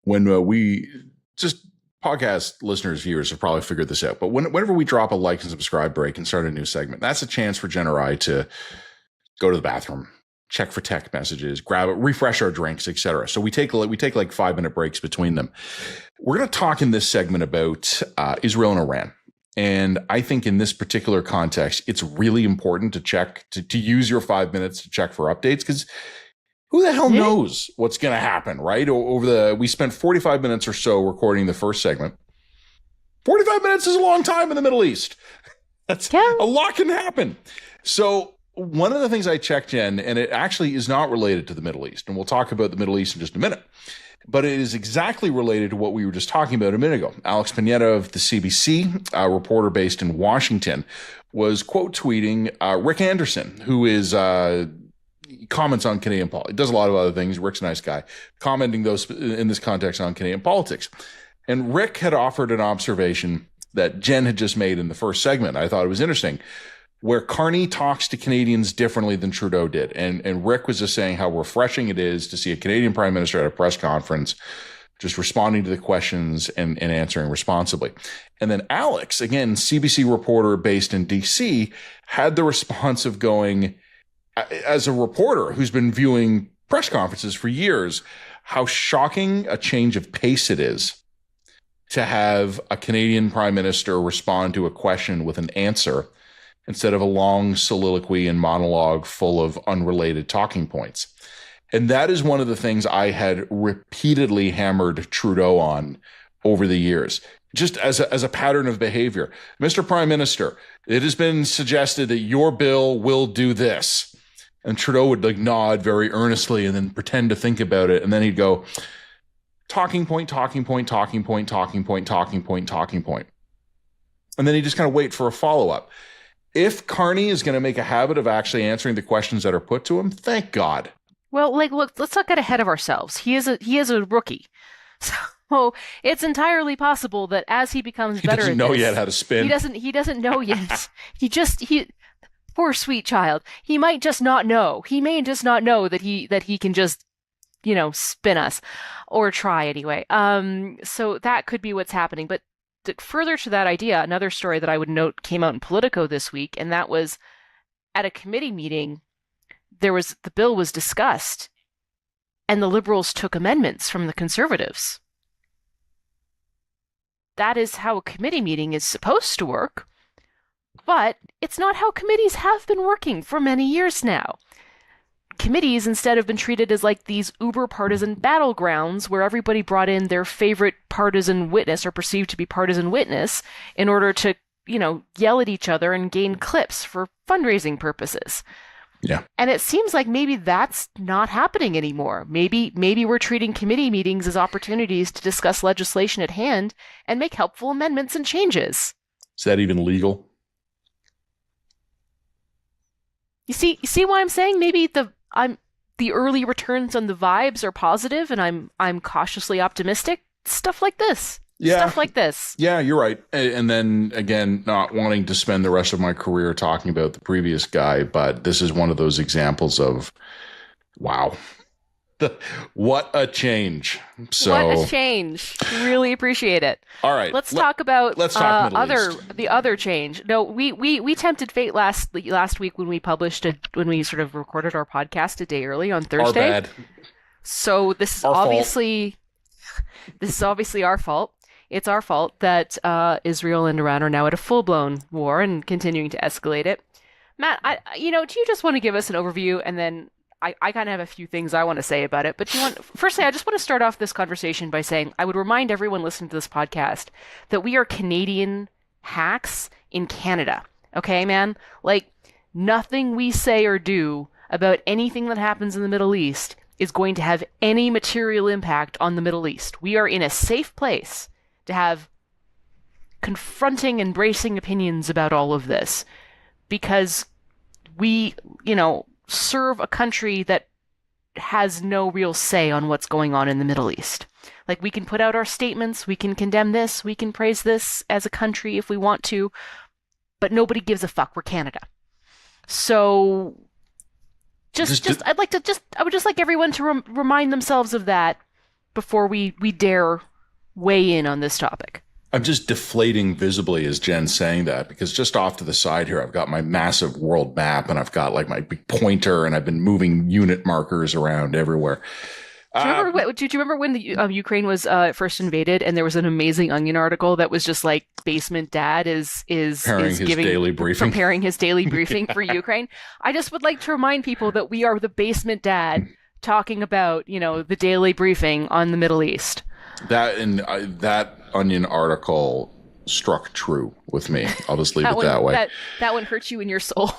When we just podcast listeners, viewers have probably figured this out, but whenever we drop a like and subscribe break and start a new segment, that's a chance for Jen or I to go to the bathroom, check for tech messages, grab it, refresh our drinks, etc. So we take like 5-minute breaks between them. We're going to talk in this segment about Israel and Iran. And I think in this particular context, it's really important to check, to use your 5 minutes to check for updates, because who the hell knows what's going to happen, right? We spent 45 minutes or so recording the first segment. 45 minutes is a long time in the Middle East. That's a lot can happen. So one of the things I checked, Jen, and it actually is not related to the Middle East, and we'll talk about the Middle East in just a minute, but it is exactly related to what we were just talking about a minute ago. Alex Pineda of the CBC, a reporter based in Washington, was quote tweeting Rick Anderson, who is comments on Canadian politics. He does a lot of other things. Rick's a nice guy, commenting those in this context on Canadian politics. And Rick had offered an observation that Jen had just made in the first segment. I thought it was interesting, where Carney talks to Canadians differently than Trudeau did. And Rick was just saying how refreshing it is to see a Canadian Prime Minister at a press conference just responding to the questions and answering responsibly. And then Alex, again, CBC reporter based in DC, had the response of going, as a reporter who's been viewing press conferences for years, how shocking a change of pace it is to have a Canadian Prime Minister respond to a question with an answer instead of a long soliloquy and monologue full of unrelated talking points. And that is one of the things I had repeatedly hammered Trudeau on over the years, just as a pattern of behavior. Mr. Prime Minister, it has been suggested that your bill will do this. And Trudeau would nod very earnestly and then pretend to think about it. And then he'd go, talking point, talking point, talking point, talking point, talking point, talking point. And then he'd just kind of wait for a follow-up. If Carney is going to make a habit of actually answering the questions that are put to him, thank God. Well, look, let's not get ahead of ourselves. He is a rookie. So it's entirely possible that as he becomes better at this, he doesn't know yet how to spin. He doesn't know yet. Poor sweet child. He might just not know. He may just not know that he can just, spin us, or try anyway. So that could be what's happening. But further to that idea, another story that I would note came out in Politico this week, and that was at a committee meeting. The bill was discussed, and the Liberals took amendments from the Conservatives. That is how a committee meeting is supposed to work, but it's not how committees have been working for many years now. Committees instead have been treated as like these uber partisan battlegrounds where everybody brought in their favorite partisan witness or perceived to be partisan witness in order to, yell at each other and gain clips for fundraising purposes. Yeah. And it seems like maybe that's not happening anymore. Maybe we're treating committee meetings as opportunities to discuss legislation at hand and make helpful amendments and changes. Is that even legal? You see why I'm saying maybe the early returns on the vibes are positive, and I'm cautiously optimistic. Stuff like this. Yeah. Stuff like this. Yeah, you're right. And then again, not wanting to spend the rest of my career talking about the previous guy, but this is one of those examples of, wow, what a change. So what a change. Really appreciate it. All right. Let's talk about the other change. No, we tempted fate last week when we when we sort of recorded our podcast a day early on Thursday. Our bad. So this is obviously our fault. It's our fault that Israel and Iran are now at a full-blown war and continuing to escalate it. Matt, do you just want to give us an overview, and then I kind of have a few things I want to say about it. But firstly, I just want to start off this conversation by saying I would remind everyone listening to this podcast that we are Canadian hacks in Canada. Okay, man? Like, nothing we say or do about anything that happens in the Middle East is going to have any material impact on the Middle East. We are in a safe place to have confronting and bracing opinions about all of this because we, serve a country that has no real say on what's going on in the Middle East. Like, we can put out our statements, we can condemn this, we can praise this as a country if we want to, but nobody gives a fuck. We're Canada. So I would just like everyone to remind themselves of that before we dare weigh in on this topic. I'm just deflating visibly as Jen's saying that, because just off to the side here, I've got my massive world map and I've got like my big pointer and I've been moving unit markers around everywhere. Did you remember when the Ukraine was first invaded, and there was an amazing Onion article that was just like basement dad is preparing his daily briefing for Ukraine. I just would like to remind people that we are the basement dad talking about the daily briefing on the Middle East. That Onion article struck true with me. I'll just leave it that way. That one hurt you in your soul.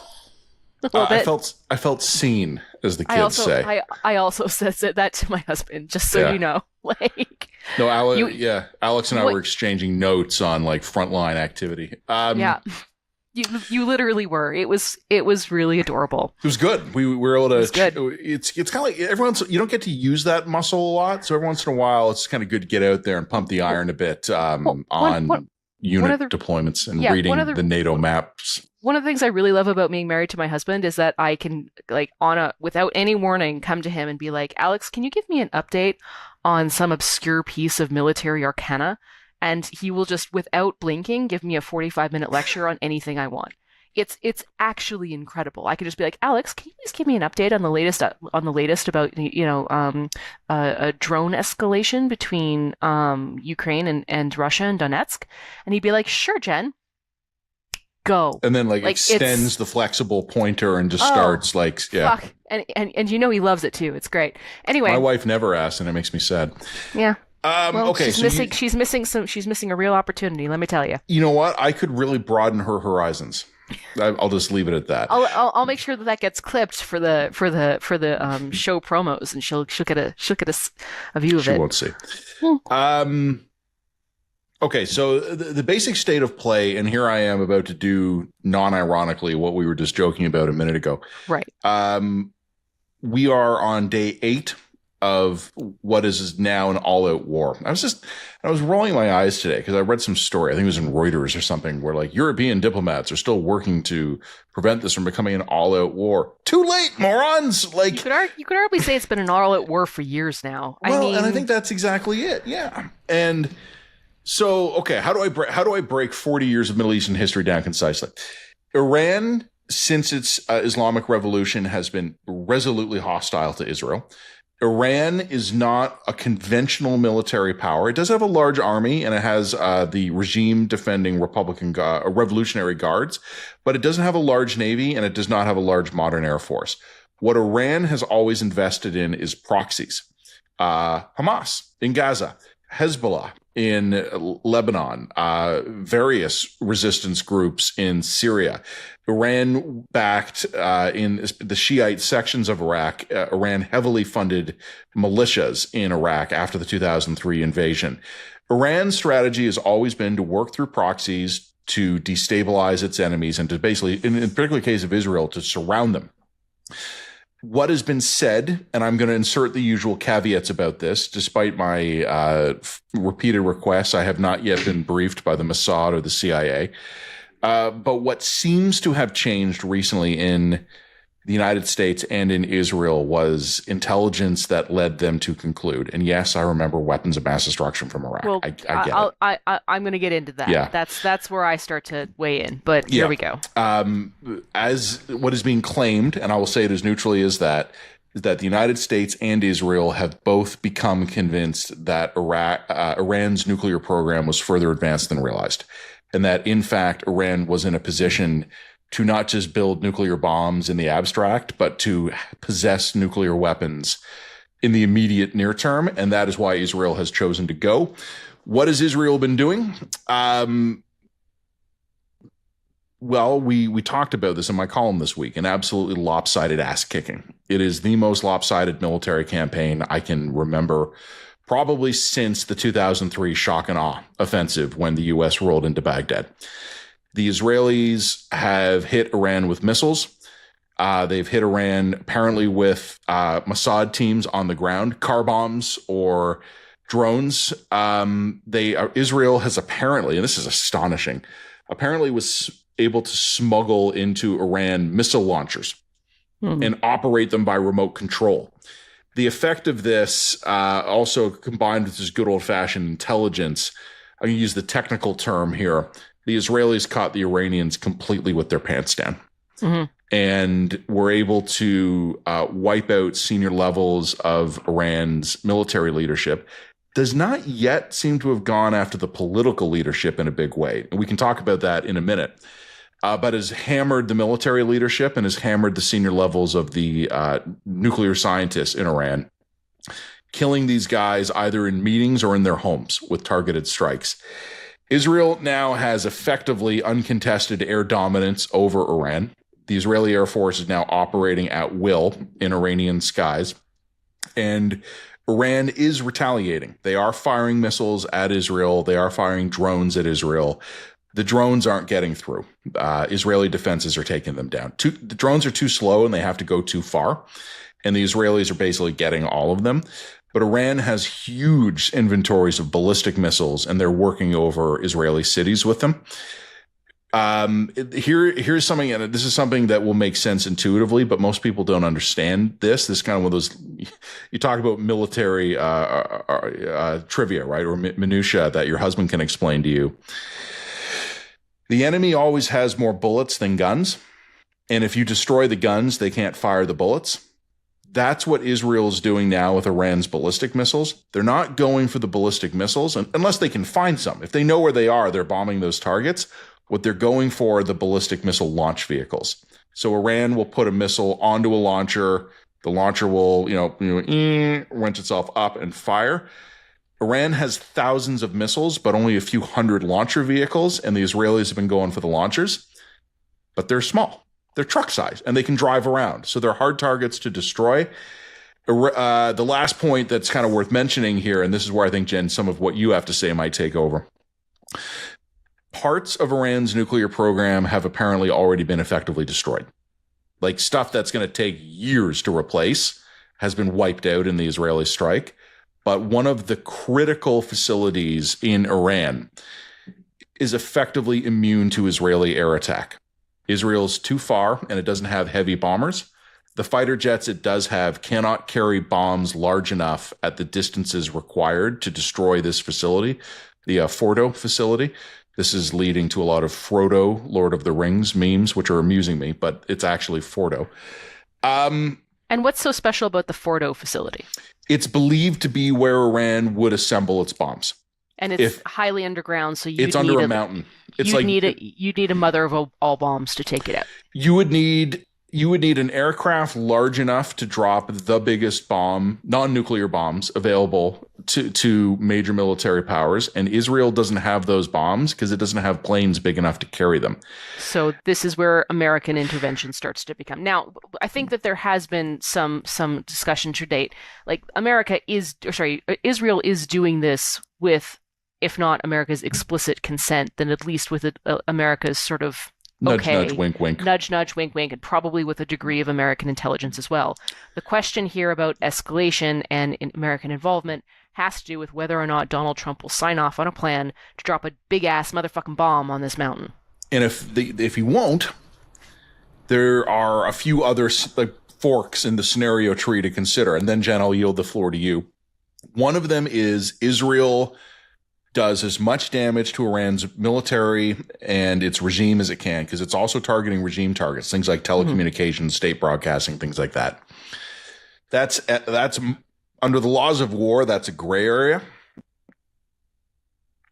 I felt seen, as the kids say. I also said that to my husband, just so you know. Like, no, Alex and I were exchanging notes on like frontline activity. You literally were. It was really adorable. It was good. We were able to. It's good. It's kind of like you don't get to use that muscle a lot, so every once in a while, it's kind of good to get out there and pump the iron a bit on unit deployments and reading the NATO maps. One of the things I really love about being married to my husband is that I can, like, without any warning, come to him and be like, Alex, can you give me an update on some obscure piece of military arcana? And he will just, without blinking, give me a 45-minute lecture on anything I want. It's actually incredible. I could just be like, Alex, can you please give me an update on the latest about a drone escalation between Ukraine and Russia and Donetsk? And he'd be like, sure, Jen. Go. And then extends the flexible pointer and just starts fuck. And he loves it too. It's great. Anyway, my wife never asked, and it makes me sad. Yeah. Okay. She's missing a real opportunity. Let me tell you. You know what? I could really broaden her horizons. I'll just leave it at that. I'll make sure that gets clipped for the show promos, and she'll get a view of it. She won't see. Okay, so the basic state of play, and here I am about to do non-ironically what we were just joking about a minute ago. Right. We are on day 8 of what is now an all-out war. I was rolling my eyes today because I read some story, I think it was in Reuters or something, where like European diplomats are still working to prevent this from becoming an all-out war. Too late, morons! Like you could hardly say it's been an all-out war for years now. Well, and I think that's exactly it. Yeah, and. So, okay, how do I break 40 years of Middle Eastern history down concisely? Iran, since its Islamic revolution, has been resolutely hostile to Israel. Iran is not a conventional military power. It does have a large army, and it has the regime-defending revolutionary guards, but it doesn't have a large navy, and it does not have a large modern air force. What Iran has always invested in is proxies. Hamas in Gaza, Hezbollah in Lebanon, various resistance groups in Syria. Iran backed in the Shiite sections of Iraq. Iran heavily funded militias in Iraq after the 2003 invasion. Iran's strategy has always been to work through proxies to destabilize its enemies and to basically, in the particular case of Israel, to surround them. What has been said, and I'm going to insert the usual caveats about this, despite my repeated requests, I have not yet been briefed by the Mossad or the CIA. But what seems to have changed recently in the United States and in Israel was intelligence that led them to conclude. And yes, I remember weapons of mass destruction from Iraq. Well, I get it. I'm going to get into that. Yeah. That's where I start to weigh in. But here we go. As what is being claimed, and I will say it as neutrally as that, is that the United States and Israel have both become convinced that Iran's nuclear program was further advanced than realized. And that, in fact, Iran was in a position to not just build nuclear bombs in the abstract, but to possess nuclear weapons in the immediate near term. And that is why Israel has chosen to go. What has Israel been doing? Well, we talked about this in my column this week, an absolutely lopsided ass kicking. It is the most lopsided military campaign I can remember, probably since the 2003 shock and awe offensive when the U.S. rolled into Baghdad. The Israelis have hit Iran with missiles. They've hit Iran apparently with Mossad teams on the ground, car bombs or drones. Israel has apparently, and this is astonishing, apparently was able to smuggle into Iran missile launchers and operate them by remote control. The effect of this, also combined with this good old-fashioned intelligence, I'm going to use the technical term here, the Israelis caught the Iranians completely with their pants down. and were able to wipe out senior levels of Iran's military leadership, does not yet seem to have gone after the political leadership in a big way. And we can talk about that in a minute. But has hammered the military leadership and has hammered the senior levels of the nuclear scientists in Iran, killing these guys either in meetings or in their homes with targeted strikes. Israel now has effectively uncontested air dominance over Iran. The Israeli Air Force is now operating at will in Iranian skies, and Iran is retaliating. They are firing missiles at Israel. They are firing drones at Israel. The drones aren't getting through. Israeli defenses are taking them down. The drones are too slow and they have to go too far, and the Israelis are basically getting all of them. But Iran has huge inventories of ballistic missiles, and they're working over Israeli cities with them. Here's something, and this is something that will make sense intuitively, but most people don't understand this. This is kind of one of those, you talk about military trivia, right? Or minutia that your husband can explain to you. The enemy always has more bullets than guns. And if you destroy the guns, they can't fire the bullets. That's what Israel's doing now with Iran's ballistic missiles. They're not going for the ballistic missiles unless they can find some. If they know where they are, they're bombing those targets. What they're going for are the ballistic missile launch vehicles. So Iran will put a missile onto a launcher. The launcher will, wrench itself up and fire. Iran has thousands of missiles, but only a few hundred launcher vehicles, and the Israelis have been going for the launchers. But they're small. They're truck size, and they can drive around. So they're hard targets to destroy. The last point that's kind of worth mentioning here, and this is where I think, Jen, some of what you have to say might take over. Parts of Iran's nuclear program have apparently already been effectively destroyed. Like stuff that's going to take years to replace has been wiped out in the Israeli strike. But one of the critical facilities in Iran is effectively immune to Israeli air attack. Israel's too far, and it doesn't have heavy bombers. The fighter jets it does have cannot carry bombs large enough at the distances required to destroy this facility, the Fordo facility. This is leading to a lot of Frodo, Lord of the Rings memes, which are amusing me, but it's actually Fordo. And what's so special about the Fordo facility? It's believed to be where Iran would assemble its bombs. And it's highly underground, so it's under a mountain. You'd need a mother of all bombs to take it out. You would need an aircraft large enough to drop the biggest bomb, non-nuclear bombs available to major military powers, and Israel doesn't have those bombs because it doesn't have planes big enough to carry them. So this is where American intervention starts to become. Now, I think that there has been some discussion to date. Like Israel is doing this with, if not America's explicit consent, then at least with America's sort of nudge, wink, wink. Nudge, wink, wink, and probably with a degree of American intelligence as well. The question here about escalation and American involvement has to do with whether or not Donald Trump will sign off on a plan to drop a big-ass motherfucking bomb on this mountain. And if he won't, there are a few other forks in the scenario tree to consider. And then, Jen, I'll yield the floor to you. One of them is Israel does as much damage to Iran's military and its regime as it can, because it's also targeting regime targets, things like telecommunications, state broadcasting, things like that. That's under the laws of war, that's a gray area.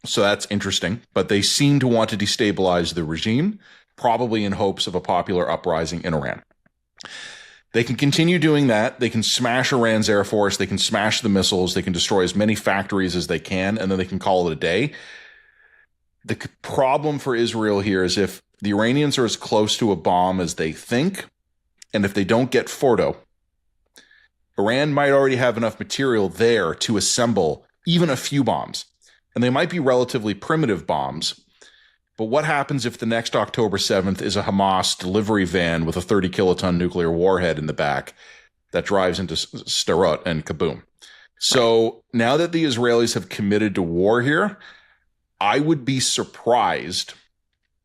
So that's interesting. But they seem to want to destabilize the regime, probably in hopes of a popular uprising in Iran. They can continue doing that. They can smash Iran's air force. They can smash the missiles. They can destroy as many factories as they can, and then they can call it a day. The problem for Israel here is if the Iranians are as close to a bomb as they think, and if they don't get Fordo, Iran might already have enough material there to assemble even a few bombs. And they might be relatively primitive bombs. But what happens if the next October 7th is a Hamas delivery van with a 30-kiloton nuclear warhead in the back that drives into Sderot and kaboom? So now that the Israelis have committed to war here, I would be surprised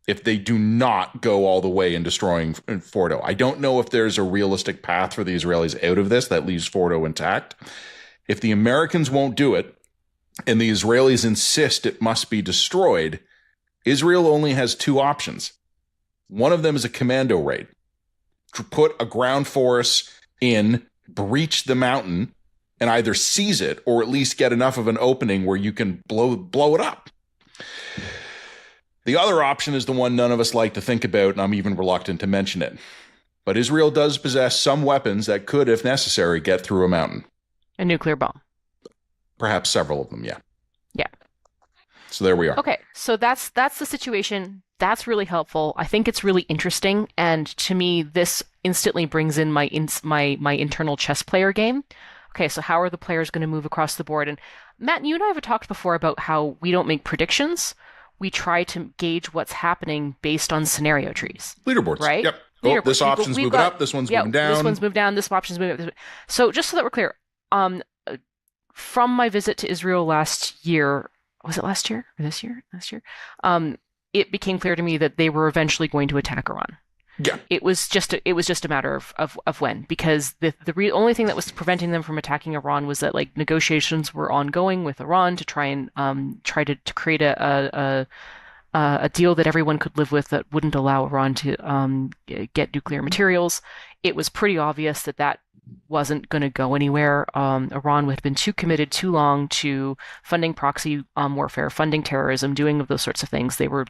if they do not go all the way in destroying Fordo. I don't know if there's a realistic path for the Israelis out of this that leaves Fordo intact. If the Americans won't do it and the Israelis insist it must be destroyed, Israel only has two options. One of them is a commando raid. put a ground force in, breach the mountain, and either seize it or at least get enough of an opening where you can blow it up. The other option is the one none of us like to think about, and I'm even reluctant to mention it. But Israel does possess some weapons that could, if necessary, get through a mountain. A nuclear bomb. Perhaps several of them, yeah. Yeah. So there we are. Okay, so that's the situation. That's really helpful. I think it's really interesting, and to me, this instantly brings in my internal chess player game. Okay, so how are the players going to move across the board? And Matt, you and I have talked before about how we don't make predictions. We try to gauge what's happening based on scenario trees. Leaderboards, right? Yep. Oh, this option's moving up. This one's moving down. This one's moved down. This option's moving up. So just so that we're clear, from my visit to Israel last year, was it last year or this year? Last year, it became clear to me that they were eventually going to attack Iran. Yeah. It was just a matter of when, because the only thing that was preventing them from attacking Iran was that like negotiations were ongoing with Iran to try to create a deal that everyone could live with that wouldn't allow Iran to get nuclear materials. It was pretty obvious that wasn't going to go anywhere. Iran had been too committed too long to funding proxy warfare, funding terrorism, doing of those sorts of things. They were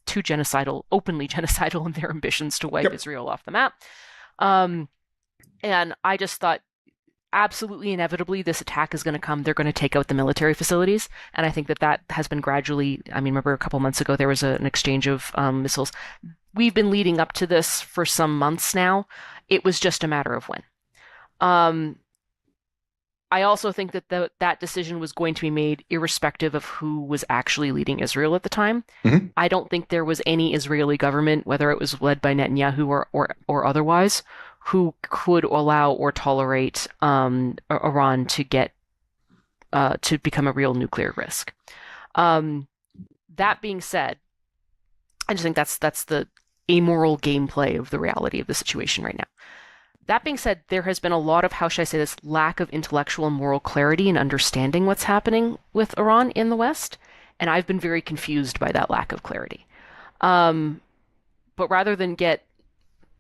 too genocidal, openly genocidal in their ambitions to wipe Israel off the map. And I just thought, absolutely inevitably, this attack is going to come. They're going to take out the military facilities. And I think that has been gradually, remember a couple months ago, there was an exchange of missiles. We've been leading up to this for some months now. It was just a matter of when. I also think that decision was going to be made irrespective of who was actually leading Israel at the time. Mm-hmm. I don't think there was any Israeli government, whether it was led by Netanyahu or otherwise, who could allow or tolerate Iran to get to become a real nuclear risk. That being said, I just think that's the amoral gameplay of the reality of the situation right now. That being said, there has been a lot of, how should I say this, lack of intellectual and moral clarity in understanding what's happening with Iran in the West, and I've been very confused by that lack of clarity. But rather than get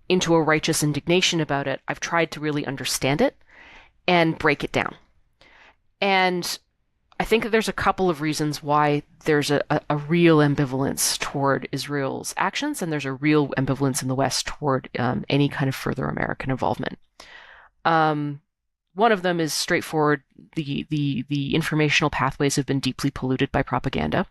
into a righteous indignation about it, I've tried to really understand it and break it down. And I think that there's a couple of reasons why there's a real ambivalence toward Israel's actions, and there's a real ambivalence in the West toward any kind of further American involvement. One of them is straightforward. The informational pathways have been deeply polluted by propaganda.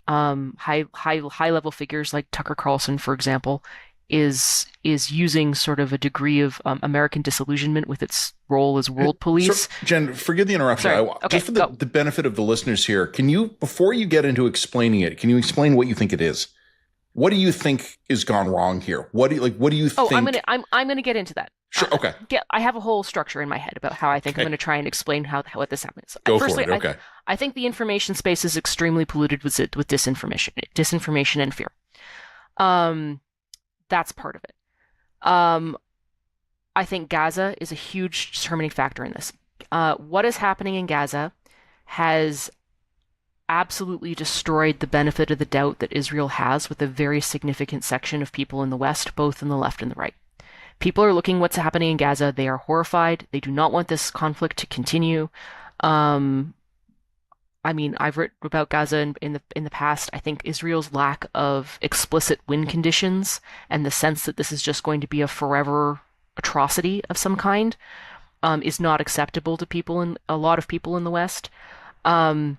High level figures like Tucker Carlson, for example, is using sort of a degree of American disillusionment with its role as world police. So, Jen, forgive the interruption. Just for the benefit of the listeners here, can you, before you get into explaining it, can you explain what you think it is? What do you think has gone wrong here? What do you think? I'm gonna get into that. Sure. Okay. I have a whole structure in my head about how I think I'm going to try and explain what this happens. Go Firstly, for it. Okay. I think the information space is extremely polluted with disinformation and fear. That's part of it. I think Gaza is a huge determining factor in this. What is happening in Gaza has absolutely destroyed the benefit of the doubt that Israel has with a very significant section of people in the West, both in the left and the right. People are looking what's happening in Gaza. They are horrified. They do not want this conflict to continue. I've written about Gaza in the past. I think Israel's lack of explicit win conditions and the sense that this is just going to be a forever atrocity of some kind is not acceptable to a lot of people in the West. And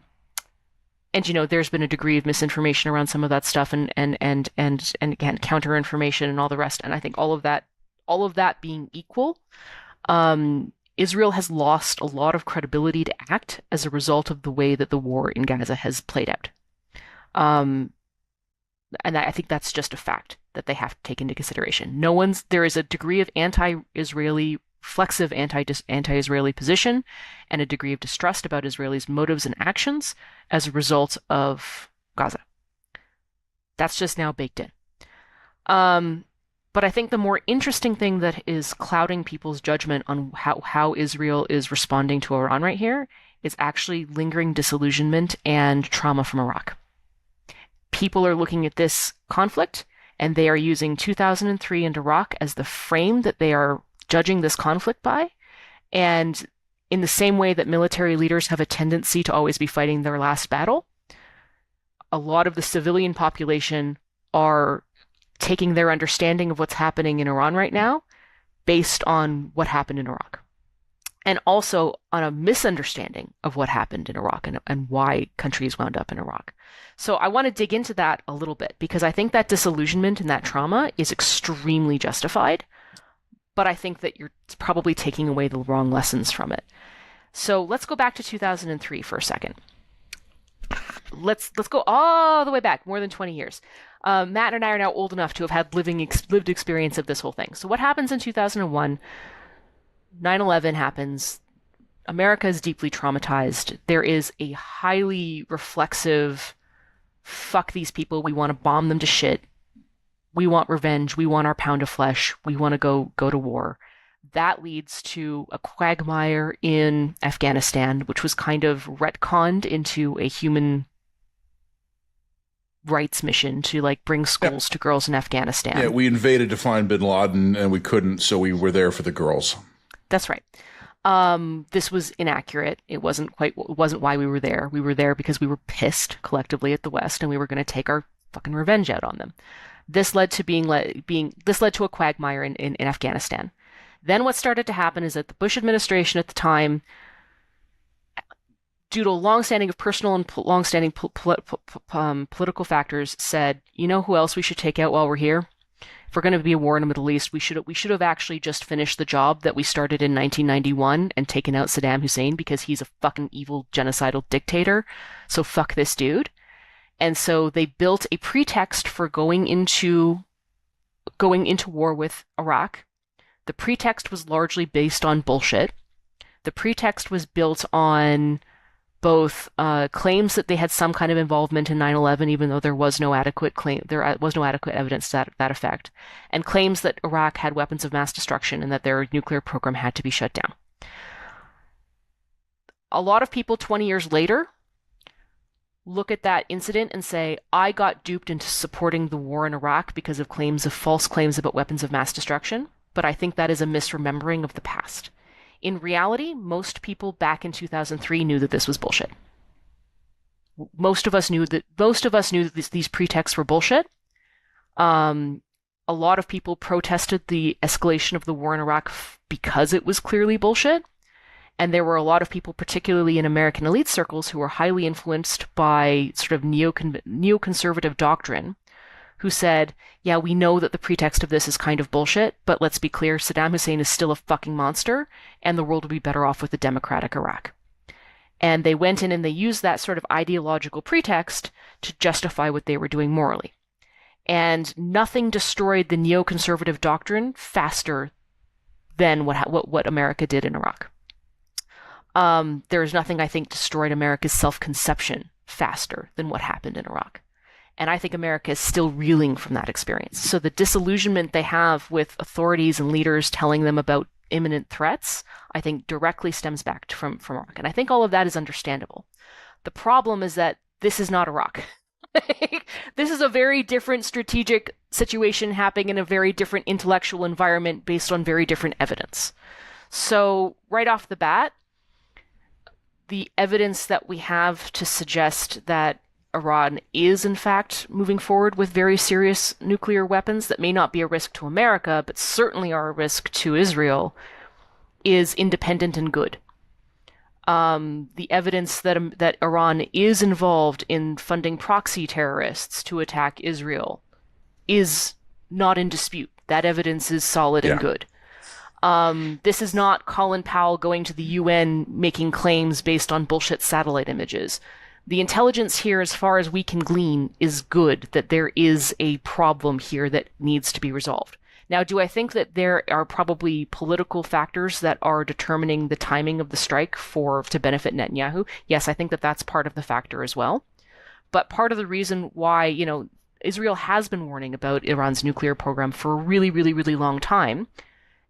there's been a degree of misinformation around some of that stuff and again counter information and all the rest. And I think all of that being equal, Israel has lost a lot of credibility to act as a result of the way that the war in Gaza has played out. And I think that's just a fact that they have to take into consideration. There is a degree of anti-Israeli, flexive anti-Israeli position and a degree of distrust about Israelis' motives and actions as a result of Gaza. That's just now baked in. But I think the more interesting thing that is clouding people's judgment on how Israel is responding to Iran right here is actually lingering disillusionment and trauma from Iraq. People are looking at this conflict And they are using 2003 and Iraq as the frame that they are judging this conflict by. And in the same way that military leaders have a tendency to always be fighting their last battle, a lot of the civilian population are taking their understanding of what's happening in Iran right now based on what happened in Iraq. And also on a misunderstanding of what happened in Iraq and why countries wound up in Iraq. So I want to dig into that a little bit because I think that disillusionment and that trauma is extremely justified, but I think that you're probably taking away the wrong lessons from it. So let's go back to 2003 for a second. Let's go all the way back, more than 20 years. Matt and I are now old enough to have had lived experience of this whole thing. So what happens in 2001? 9/11 happens. America is deeply traumatized. There is a highly reflexive, fuck these people, we want to bomb them to shit. We want revenge. We want our pound of flesh. We want to go to war. That leads to a quagmire in Afghanistan, which was kind of retconned into a human rights mission to like bring schools to girls in Afghanistan. Yeah, we invaded to find bin Laden and we couldn't, so we were there for the girls. That's right. This was inaccurate. It wasn't why we were there. We were there because we were pissed collectively at the West and we were going to take our fucking revenge out on them. This led to a quagmire in Afghanistan. Then what started to happen is that the Bush administration at the time, due to a longstanding of personal and longstanding political factors, said, you know who else we should take out while we're here? If we're going to be a war in the Middle East, we should have actually just finished the job that we started in 1991 and taken out Saddam Hussein because he's a fucking evil genocidal dictator. So fuck this dude. And so they built a pretext for going into war with Iraq. The pretext was largely based on bullshit. The pretext was built on both claims that they had some kind of involvement in 9/11, even though there was no adequate evidence to that effect, and claims that Iraq had weapons of mass destruction and that their nuclear program had to be shut down. A lot of people 20 years later look at that incident and say, I got duped into supporting the war in Iraq because of false claims about weapons of mass destruction, but I think that is a misremembering of the past. In reality, most people back in 2003 knew that this was bullshit. Most of us knew that these pretexts were bullshit. A lot of people protested the escalation of the war in Iraq because it was clearly bullshit. And there were a lot of people, particularly in American elite circles, who were highly influenced by sort of neoconservative doctrine, who said, yeah, we know that the pretext of this is kind of bullshit, but let's be clear, Saddam Hussein is still a fucking monster, and the world would be better off with a democratic Iraq. And they went in and they used that sort of ideological pretext to justify what they were doing morally. And nothing destroyed the neoconservative doctrine faster than what America did in Iraq. There is nothing, I think, destroyed America's self-conception faster than what happened in Iraq. And I think America is still reeling from that experience. So the disillusionment they have with authorities and leaders telling them about imminent threats, I think directly stems back from Iraq. And I think all of that is understandable. The problem is that this is not Iraq. This is a very different strategic situation happening in a very different intellectual environment based on very different evidence. So right off the bat, the evidence that we have to suggest that Iran is, in fact, moving forward with very serious nuclear weapons that may not be a risk to America, but certainly are a risk to Israel, is independent and good. The evidence that Iran is involved in funding proxy terrorists to attack Israel is not in dispute. That evidence is solid and good. This is not Colin Powell going to the UN making claims based on bullshit satellite images. The intelligence here, as far as we can glean, is good, that there is a problem here that needs to be resolved. Now, do I think that there are probably political factors that are determining the timing of the strike to benefit Netanyahu? Yes, I think that that's part of the factor as well. But part of the reason why, Israel has been warning about Iran's nuclear program for a really, really, really long time.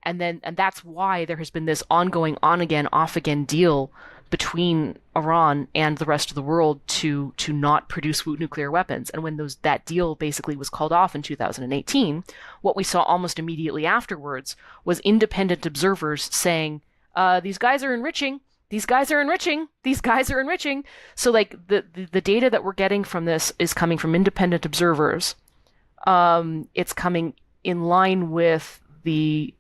And that's why there has been this ongoing on-again, off-again deal between Iran and the rest of the world to not produce nuclear weapons. And when that deal basically was called off in 2018, what we saw almost immediately afterwards was independent observers saying, these guys are enriching. These guys are enriching. These guys are enriching. So like the data that we're getting from this is coming from independent observers. It's coming in line with the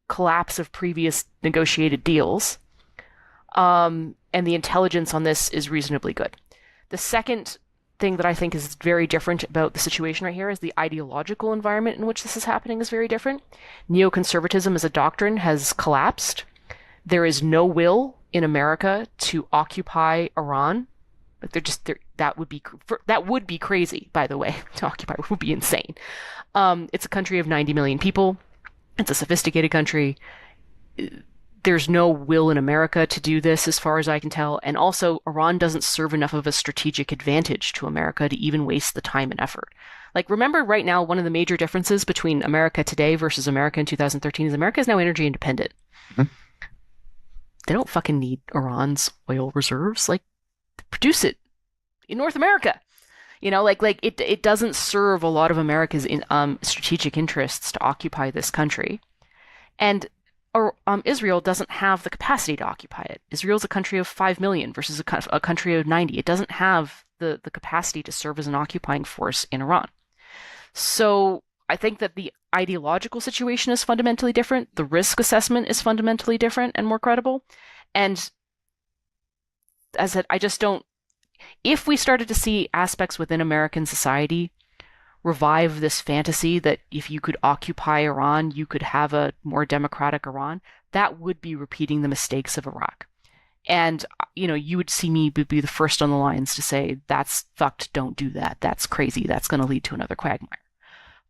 collapse of previous negotiated deals. And the intelligence on this is reasonably good. The second thing that I think is very different about the situation right here is the ideological environment in which this is happening is very different. Neoconservatism as a doctrine has collapsed. There is no will in America to occupy Iran. Like that would be crazy, by the way. To occupy would be insane. It's a country of 90 million people. It's a sophisticated country. There's no will in America to do this, as far as I can tell. And also, Iran doesn't serve enough of a strategic advantage to America to even waste the time and effort. Like, remember right now, one of the major differences between America today versus America in 2013 is America is now energy independent. Mm-hmm. They don't fucking need Iran's oil reserves. Like, produce it in North America. You know, like it doesn't serve a lot of America's strategic interests to occupy this country. And Israel doesn't have the capacity to occupy it. Israel's a country of 5 million versus a country of 90. It doesn't have the capacity to serve as an occupying force in Iran. So I think that the ideological situation is fundamentally different. The risk assessment is fundamentally different and more credible. And as I said, I just don't. If we started to see aspects within American society revive this fantasy that if you could occupy Iran, you could have a more democratic Iran, that would be repeating the mistakes of Iraq. And, you know, you would see me be the first on the lines to say, that's fucked, don't do that. That's crazy. That's going to lead to another quagmire.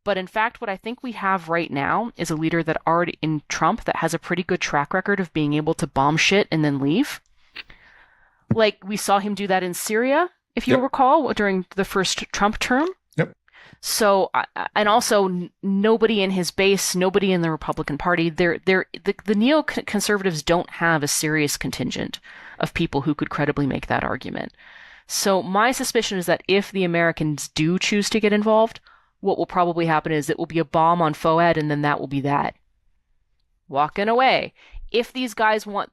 But in fact, what I think we have right now is a leader that already in Trump that has a pretty good track record of being able to bomb shit and then leave. Like we saw him do that in Syria, if you'll recall, during the first Trump term. Yep. So, and also nobody in his base, nobody in the Republican Party, the neoconservatives don't have a serious contingent of people who could credibly make that argument. So my suspicion is that if the Americans do choose to get involved, what will probably happen is it will be a bomb on FOAD, and then that will be that. Walking away. If these guys want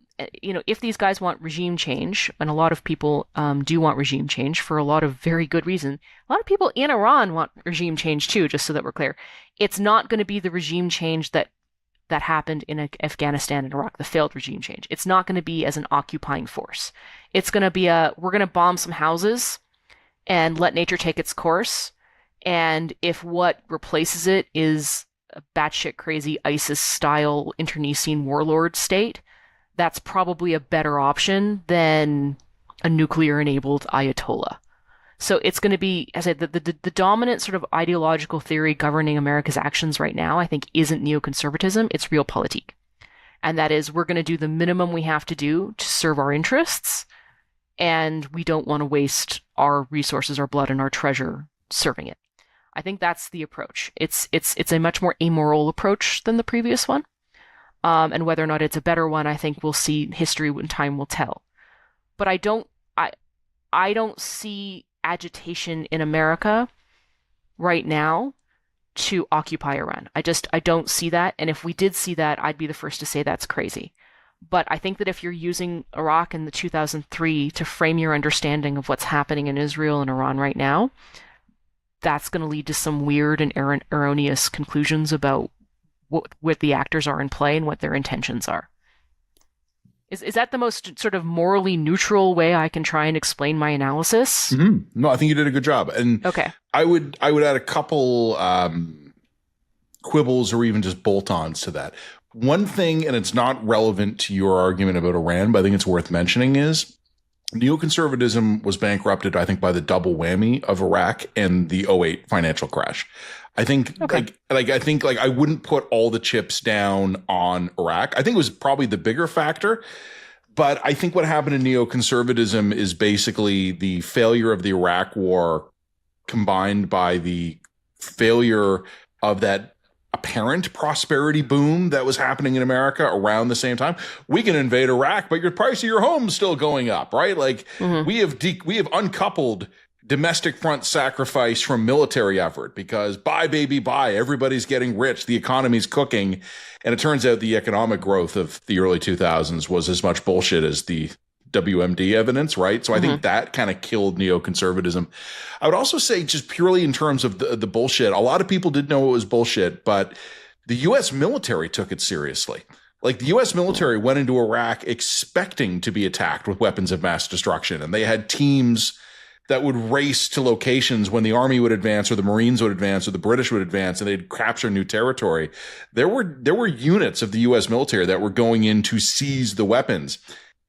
regime change, and a lot of people do want regime change for a lot of very good reason. A lot of people in Iran want regime change too, just so that we're clear. It's not going to be the regime change that happened in Afghanistan and Iraq, the failed regime change. It's not going to be as an occupying force. It's going to be we're going to bomb some houses and let nature take its course. And if what replaces it is a batshit crazy ISIS-style internecine warlord state, that's probably a better option than a nuclear-enabled Ayatollah. So it's going to be, as I said, the dominant sort of ideological theory governing America's actions right now, I think, isn't neoconservatism, it's realpolitik. And that is, we're going to do the minimum we have to do to serve our interests, and we don't want to waste our resources, our blood, and our treasure serving it. I think that's the approach. It's a much more amoral approach than the previous one. And whether or not it's a better one, I think we'll see. History and time will tell. But I don't see agitation in America right now to occupy Iran. I don't see that. And if we did see that, I'd be the first to say that's crazy. But I think that if you're using Iraq in the 2003 to frame your understanding of what's happening in Israel and Iran right now, that's going to lead to some weird and erroneous conclusions about what the actors are in play and what their intentions are. Is that the most sort of morally neutral way I can try and explain my analysis? Mm-hmm. No, I think you did a good job. And okay. I would add a couple quibbles or even just bolt-ons to that. One thing, and it's not relevant to your argument about Iran, but I think it's worth mentioning, is neoconservatism was bankrupted, I think, by the double whammy of Iraq and the 2008 financial crash. I think, I wouldn't put all the chips down on Iraq. I think it was probably the bigger factor. But I think what happened in neoconservatism is basically the failure of the Iraq war combined by the failure of that apparent prosperity boom that was happening in America around the same time. We can invade Iraq, but your price of your home's still going up, right? Like we have uncoupled domestic front sacrifice from military effort because buy, baby, buy. Everybody's getting rich. The economy's cooking. And it turns out the economic growth of the early 2000s was as much bullshit as the WMD evidence, right? So I think that kind of killed neoconservatism. I would also say just purely in terms of the bullshit, a lot of people did know it was bullshit, but the U.S. military took it seriously. Like the U.S. military went into Iraq expecting to be attacked with weapons of mass destruction. And they had teams that would race to locations when the army would advance or the Marines would advance or the British would advance and they'd capture new territory. There were units of the U.S. military that were going in to seize the weapons.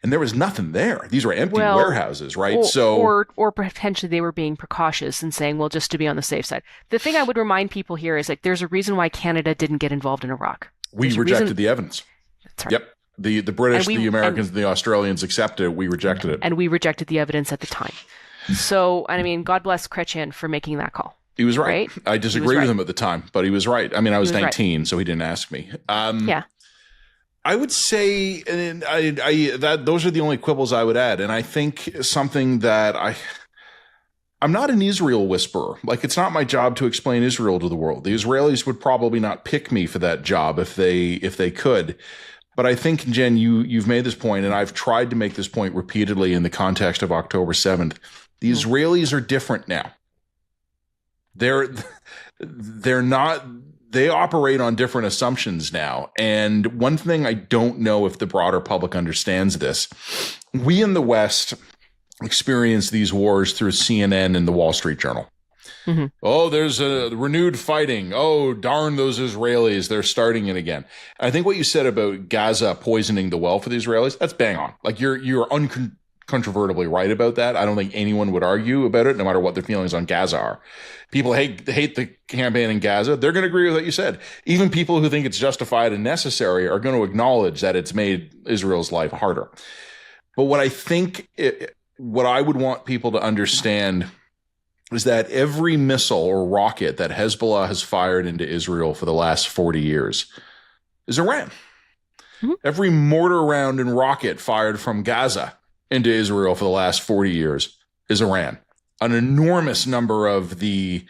And there was nothing there. These were empty warehouses, right? Or potentially they were being precautious and saying, well, just to be on the safe side. The thing I would remind people here is like there's a reason why Canada didn't get involved in Iraq. We rejected the evidence. That's right. Yep. The British, the Americans, and the Australians accepted it. We rejected it. And we rejected the evidence at the time. So, I mean, God bless Chrétien for making that call. He was right. I disagreed with him at the time, but he was right. I mean, I was 19, so he didn't ask me. Yeah. I would say that those are the only quibbles I would add. And I think something that I'm not an Israel whisperer. Like, it's not my job to explain Israel to the world. The Israelis would probably not pick me for that job if they could. But I think, Jen, you've made this point, and I've tried to make this point repeatedly in the context of October 7th. The Israelis are different now. They're not. They operate on different assumptions now. And one thing I don't know if the broader public understands this. We in the West experience these wars through CNN and the Wall Street Journal. Mm-hmm. Oh, there's a renewed fighting. Oh, darn those Israelis. They're starting it again. I think what you said about Gaza poisoning the well for the Israelis, that's bang on. Like you're uncontrovertibly right about that. I don't think anyone would argue about it, no matter what their feelings on Gaza are. People hate the campaign in Gaza. They're going to agree with what you said. Even people who think it's justified and necessary are going to acknowledge that it's made Israel's life harder. But what I think, what I would want people to understand is that every missile or rocket that Hezbollah has fired into Israel for the last 40 years is Iran. Mm-hmm. Every mortar round and rocket fired from Gaza into Israel for the last 40 years is Iran. An enormous number of the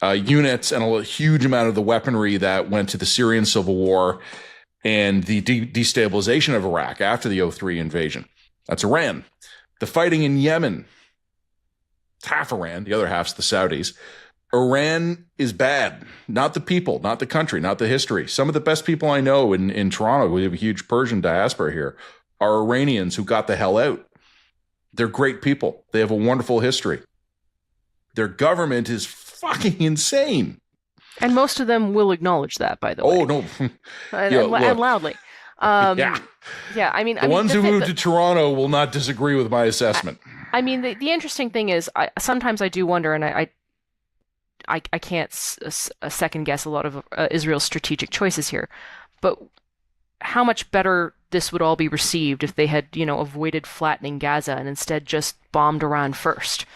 units and a huge amount of the weaponry that went to the Syrian civil war and the destabilization of Iraq after the 2003 invasion. That's Iran. The fighting in Yemen, it's half Iran, the other half's the Saudis. Iran is bad. Not the people, not the country, not the history. Some of the best people I know in Toronto, we have a huge Persian diaspora here, are Iranians who got the hell out. They're great people. They have a wonderful history. Their government is fucking insane. And most of them will acknowledge that, by the way. Oh, no. and loudly. Yeah, I mean... The ones who moved to Toronto will not disagree with my assessment. I mean, the interesting thing is, sometimes I do wonder, and I can't second-guess a lot of Israel's strategic choices here, but how much better this would all be received if they had, avoided flattening Gaza and instead just bombed Iran first.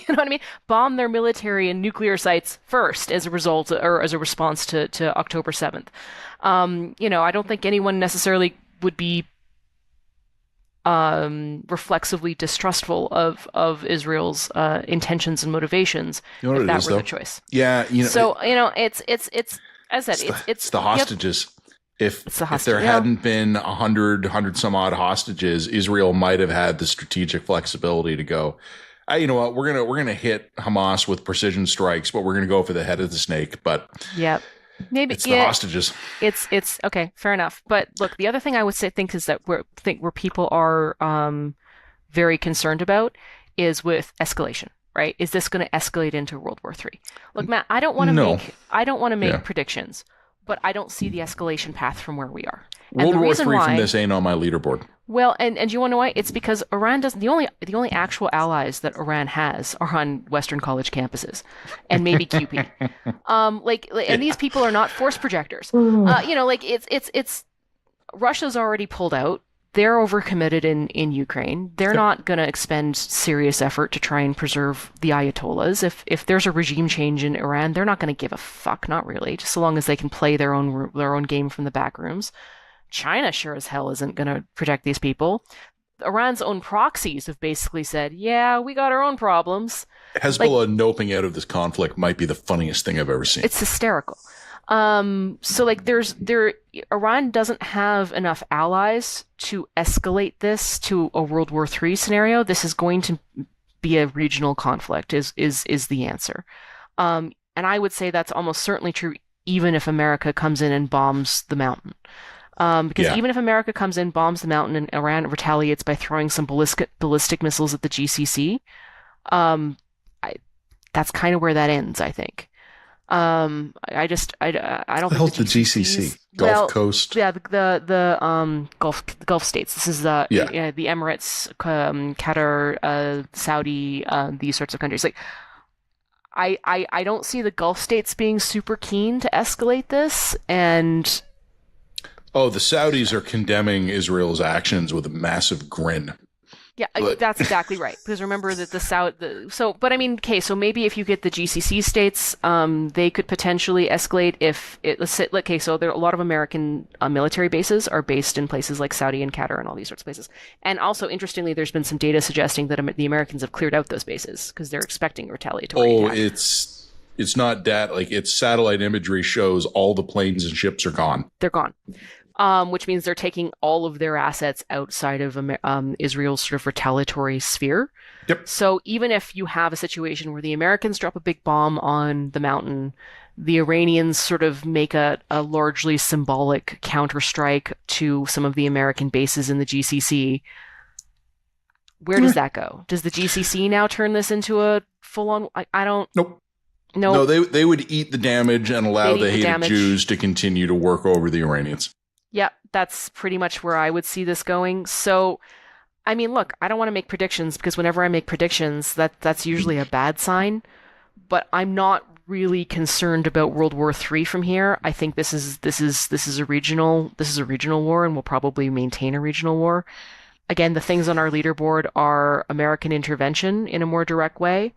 You know what I mean? Bomb their military and nuclear sites first as a result or as a response to October 7th. I don't think anyone necessarily would be reflexively distrustful of Israel's intentions and motivations if that were the choice. Yeah, So it's as I said, it's the hostages. If there hadn't been 100 some odd hostages, Israel might have had the strategic flexibility to go, you know what, we're gonna hit Hamas with precision strikes, but we're gonna go for the head of the snake. But maybe it's the hostages. It's okay, fair enough. But look, the other thing I would think is that where people are very concerned about is with escalation. Right? Is this going to escalate into World War III? Look, Matt, I don't want to make predictions. But I don't see the escalation path from where we are. World War III from this ain't on my leaderboard. Well, and you want to know why? It's because Iran doesn't. The only actual allies that Iran has are on Western college campuses, and maybe QP. And these people are not force projectors. It's Russia's already pulled out. they're overcommitted in Ukraine. They're not going to expend serious effort to try and preserve the Ayatollahs. If there's a regime change in Iran, they're not going to give a fuck, not really, just so long as they can play their own game from the back rooms. China sure as hell isn't going to protect these people. Iran's own proxies have basically said, yeah, we got our own problems. Hezbollah noping out of this conflict might be the funniest thing I've ever seen. It's hysterical. So like Iran doesn't have enough allies to escalate this to a World War III scenario. This is going to be a regional conflict is the answer. And I would say that's almost certainly true even if America comes in and bombs the mountain. Because even if America comes in, bombs the mountain, and Iran retaliates by throwing some ballistic missiles at the GCC, that's kind of where that ends, I think. I don't think the GCC? Gulf Coast? Yeah, the Gulf states. This is the Emirates, Qatar, Saudi, these sorts of countries. Like, I don't see the Gulf states being super keen to escalate this, and the Saudis are condemning Israel's actions with a massive grin. Yeah, that's exactly right. Because remember that so maybe if you get the GCC states, they could potentially escalate so there are a lot of American military bases are based in places like Saudi and Qatar and all these sorts of places. And also, interestingly, there's been some data suggesting that the Americans have cleared out those bases because they're expecting retaliatory attack. It's not that, like, it's satellite imagery shows all the planes and ships are gone. They're gone. Which means they're taking all of their assets outside of Israel's sort of retaliatory sphere. Yep. So even if you have a situation where the Americans drop a big bomb on the mountain, the Iranians sort of make a largely symbolic counterstrike to some of the American bases in the GCC, where does that go? Does the GCC now turn this into a full-on... I don't... Nope. No, they would eat the damage and allow the hated Jews to continue to work over the Iranians. Yeah, that's pretty much where I would see this going. So, I mean, look, I don't want to make predictions because whenever I make predictions, that's usually a bad sign. But I'm not really concerned about World War III from here. I think this is a regional war, and we'll probably maintain a regional war. Again, the things on our leaderboard are American intervention in a more direct way.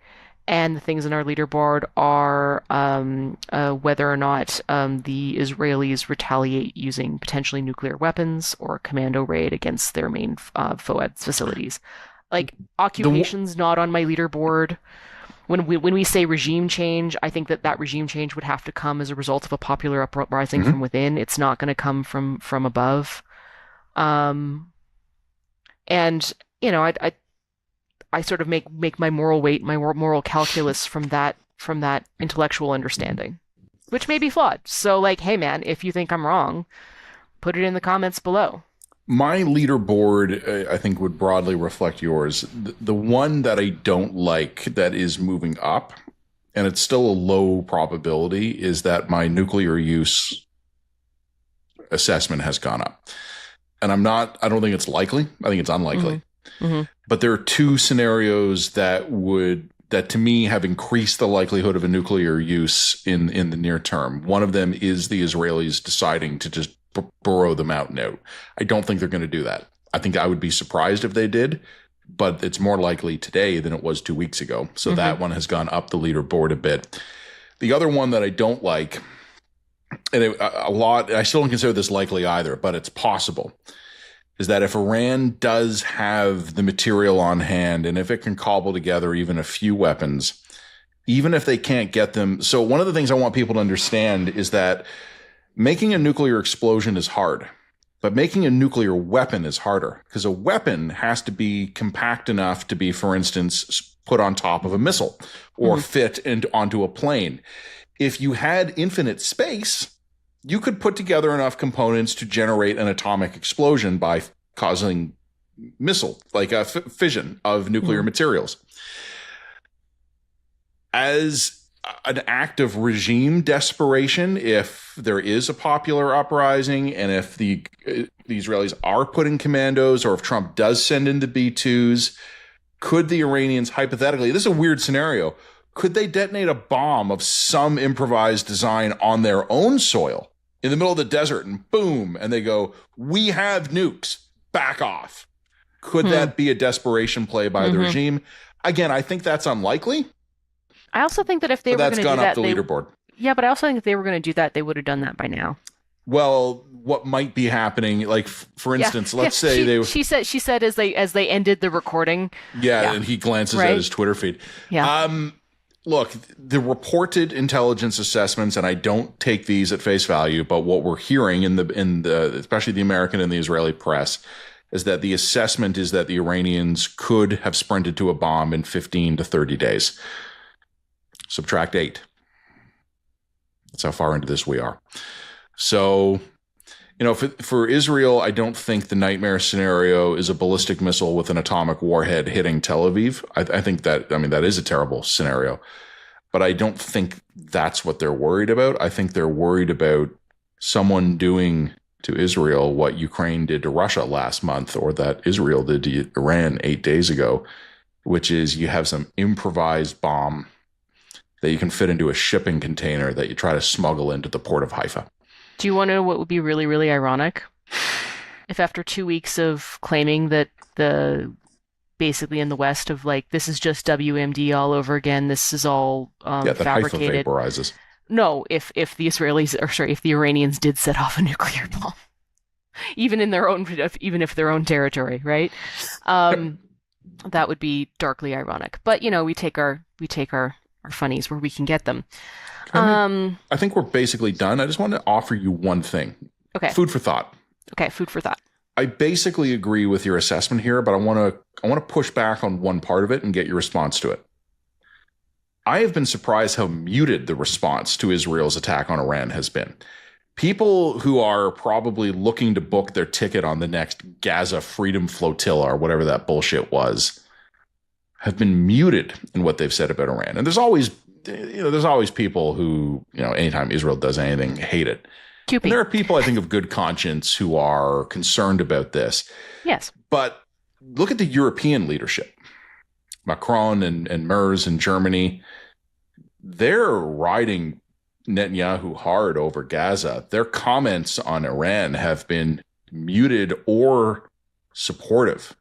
And the things in our leaderboard are whether or not the Israelis retaliate using potentially nuclear weapons or a commando raid against their main FOED facilities. Like, occupation's not on my leaderboard. When we say regime change, I think that regime change would have to come as a result of a popular uprising from within. It's not going to come from above. And, you know, I sort of make my moral weight, my moral calculus from that intellectual understanding, which may be flawed. So, like, hey man, if you think I'm wrong, put it in the comments below. My leaderboard, I think, would broadly reflect yours. The one that I don't like that is moving up, and it's still a low probability, is that my nuclear use assessment has gone up. And I don't think it's likely. I think it's unlikely. Mm-hmm. But there are two scenarios that to me have increased the likelihood of a nuclear use in the near term. One of them is the Israelis deciding to just burrow the mountain out. I don't think they're going to do that. I think I would be surprised if they did, but it's more likely today than it was 2 weeks ago. So that one has gone up the leaderboard a bit. The other one that I don't like, and I still don't consider this likely either, but it's possible, is that if Iran does have the material on hand and if it can cobble together even a few weapons, even if they can't get them. So one of the things I want people to understand is that making a nuclear explosion is hard, but making a nuclear weapon is harder because a weapon has to be compact enough to be, for instance, put on top of a missile or fit onto a plane. If you had infinite space, you could put together enough components to generate an atomic explosion by causing like a fission of nuclear materials. As an act of regime desperation, if there is a popular uprising and if the Israelis are putting commandos, or if Trump does send in the B-2s, could the Iranians hypothetically, this is a weird scenario, could they detonate a bomb of some improvised design on their own soil in the middle of the desert, and boom, and they go, we have nukes. back off. Could that be a desperation play by the regime? Again, I think that's unlikely. I also think that if they were going to do that, that's gone up the leaderboard. Yeah, but I also think if they were going to do that, they would have done that by now. Well, what might be happening, like for instance, let's say she said as they ended the recording. Yeah, and he glances at his Twitter feed. Yeah. Look, the reported intelligence assessments, and I don't take these at face value, but what we're hearing in the especially the American and the Israeli press is that the assessment is that the Iranians could have sprinted to a bomb in 15 to 30 days. Subtract 8. That's how far into this we are. So, for Israel, I don't think the nightmare scenario is a ballistic missile with an atomic warhead hitting Tel Aviv. I think that is a terrible scenario, but I don't think that's what they're worried about. I think they're worried about someone doing to Israel what Ukraine did to Russia last month, or that Israel did to Iran 8 days ago, which is you have some improvised bomb that you can fit into a shipping container that you try to smuggle into the port of Haifa. Do you want to know what would be really, really ironic? If after 2 weeks of claiming that basically in the West of like, this is just WMD all over again, this is all fabricated. Haifa vaporizes. No, if the if the Iranians did set off a nuclear bomb, even if their own territory, right? That would be darkly ironic. But we take our funnies where we can get them. I think we're basically done. I just want to offer you one thing. Okay. Food for thought. Okay, food for thought. I basically agree with your assessment here, but I want to push back on one part of it and get your response to it. I have been surprised how muted the response to Israel's attack on Iran has been. People who are probably looking to book their ticket on the next Gaza Freedom Flotilla or whatever that bullshit was have been muted in what they've said about Iran. And there's always people who, anytime Israel does anything, hate it. And there are people, I think, of good conscience who are concerned about this. Yes. But look at the European leadership. Macron and Merz in Germany, they're riding Netanyahu hard over Gaza. Their comments on Iran have been muted or supportive.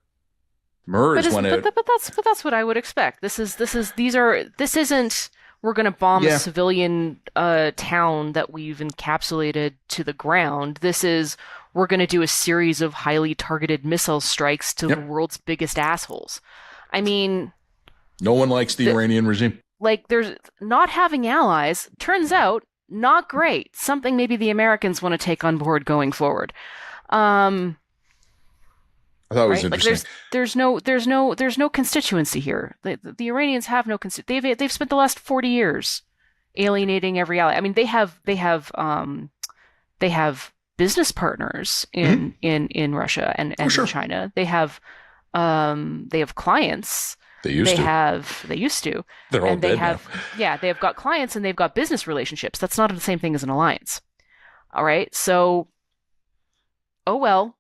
Merz but that's what I would expect. This isn't we're going to bomb a civilian town that we've encapsulated to the ground. This is we're going to do a series of highly targeted missile strikes to the world's biggest assholes. I mean, no one likes the Iranian regime. Like, there's not having allies, turns out, not great. Something maybe the Americans want to take on board going forward. I thought it was interesting. Like there's no constituency here. The Iranians have no constituency. They've spent the last 40 years alienating every ally. I mean, they have business partners in Russia and in China. They have clients. They used to. They're all dead now. They've got clients and they've got business relationships. That's not the same thing as an alliance. All right. So, oh well.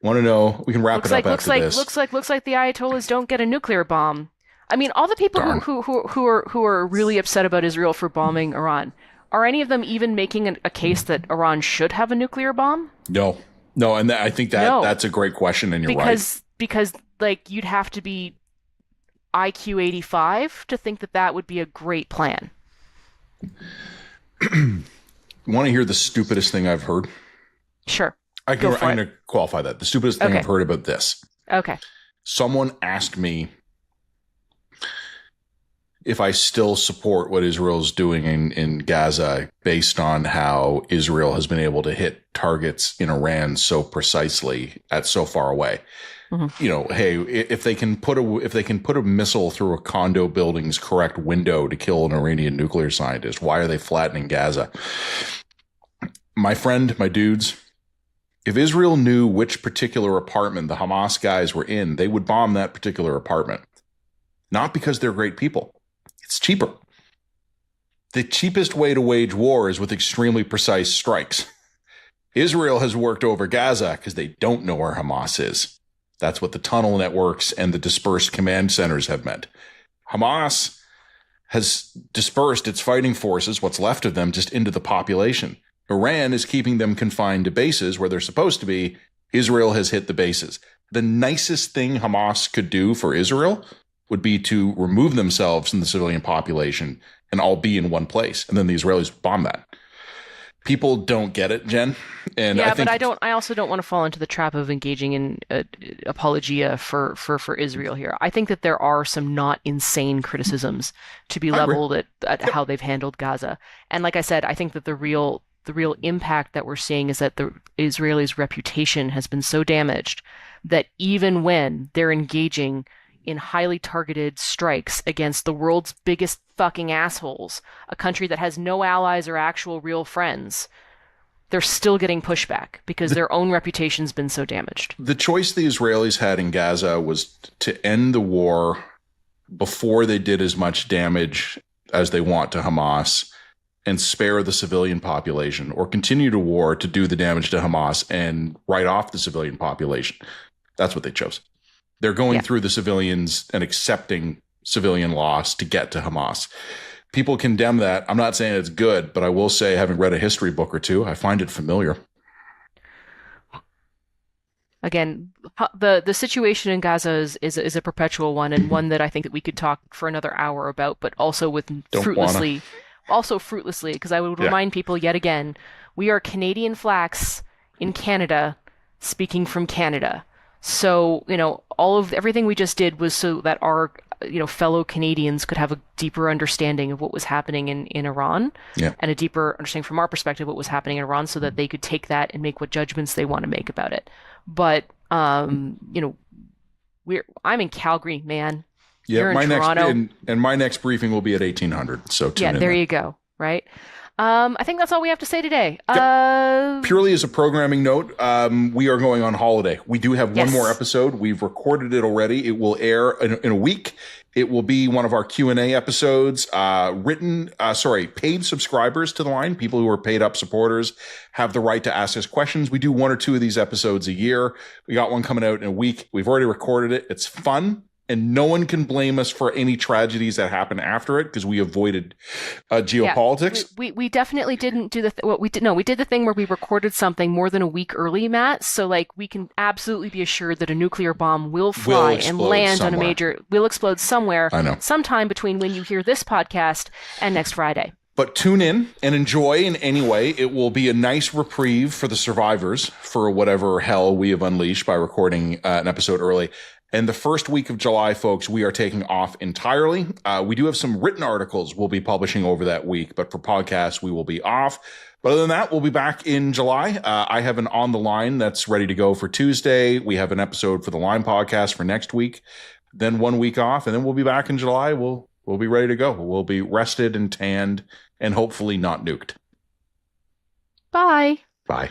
Want to know? We can wrap it up after this. Looks like the Ayatollahs don't get a nuclear bomb. I mean, all the people who are really upset about Israel for bombing Iran, are any of them even making a case that Iran should have a nuclear bomb? No, and I think that's a great question, and you're right. Because like you'd have to be IQ 85 to think that would be a great plan. You want to hear the stupidest thing I've heard? Sure. I'm going to qualify that. The stupidest thing I've heard about this. Okay. Someone asked me if I still support what Israel's doing in Gaza based on how Israel has been able to hit targets in Iran so precisely at so far away. Mm-hmm. Hey, if they can put a missile through a condo building's correct window to kill an Iranian nuclear scientist, why are they flattening Gaza? My friend, my dudes, if Israel knew which particular apartment the Hamas guys were in, they would bomb that particular apartment. Not because they're great people. It's cheaper. The cheapest way to wage war is with extremely precise strikes. Israel has worked over Gaza because they don't know where Hamas is. That's what the tunnel networks and the dispersed command centers have meant. Hamas has dispersed its fighting forces, what's left of them, just into the population. Iran is keeping them confined to bases where they're supposed to be Israel has hit the bases. The nicest thing Hamas could do for Israel would be to remove themselves from the civilian population and all be in one place. And then the Israelis bomb that. People don't get it, Jen. And yeah, I think, but I also don't want to fall into the trap of engaging in apologia for Israel here. I think that there are some not insane criticisms to be leveled at how they've handled Gaza. And like I said, I think that the real impact that we're seeing is that the Israelis' reputation has been so damaged that even when they're engaging in highly targeted strikes against the world's biggest fucking assholes, a country that has no allies or actual real friends, they're still getting pushback because their own reputation's been so damaged. The choice the Israelis had in Gaza was to end the war before they did as much damage as they want to Hamas and spare the civilian population, or continue to war to do the damage to Hamas and write off the civilian population. That's what they chose. They're going through the civilians and accepting civilian loss to get to Hamas. People condemn that. I'm not saying it's good, but I will say, having read a history book or two, I find it familiar. Again, the situation in Gaza is a perpetual one, and one that I think that we could talk for another hour about, but also fruitlessly, because I would remind people yet again, we are Canadian flax in Canada, speaking from Canada. So, everything we just did was so that our, fellow Canadians could have a deeper understanding of what was happening in Iran, and a deeper understanding from our perspective what was happening in Iran, so that they could take that and make what judgments they want to make about it. But, I'm in Calgary, man. Yeah, You're in Toronto. And my next briefing will be at 1800. So tune in there you go. Right. I think that's all we have to say today. Purely as a programming note, we are going on holiday. We do have one more episode. We've recorded it already. It will air in a week. It will be one of our Q&A episodes. Paid subscribers to the line, people who are paid up supporters, have the right to ask us questions. We do one or two of these episodes a year. We got one coming out in a week. We've already recorded it. It's fun. And no one can blame us for any tragedies that happen after it, because we avoided geopolitics. Yeah, we definitely didn't do we did the thing where we recorded something more than a week early, Matt. So we can absolutely be assured that a nuclear bomb will fly and land on will explode somewhere. I know. Sometime between when you hear this podcast and next Friday. But tune in and enjoy in any way. It will be a nice reprieve for the survivors for whatever hell we have unleashed by recording an episode early. And the first week of July, folks, we are taking off entirely. We do have some written articles we'll be publishing over that week, but for podcasts, we will be off. But other than that, we'll be back in July. I have an On the Line that's ready to go for Tuesday. We have an episode for the Line podcast for next week. Then 1 week off, and then we'll be back in July. We'll be ready to go. We'll be rested and tanned and hopefully not nuked. Bye. Bye.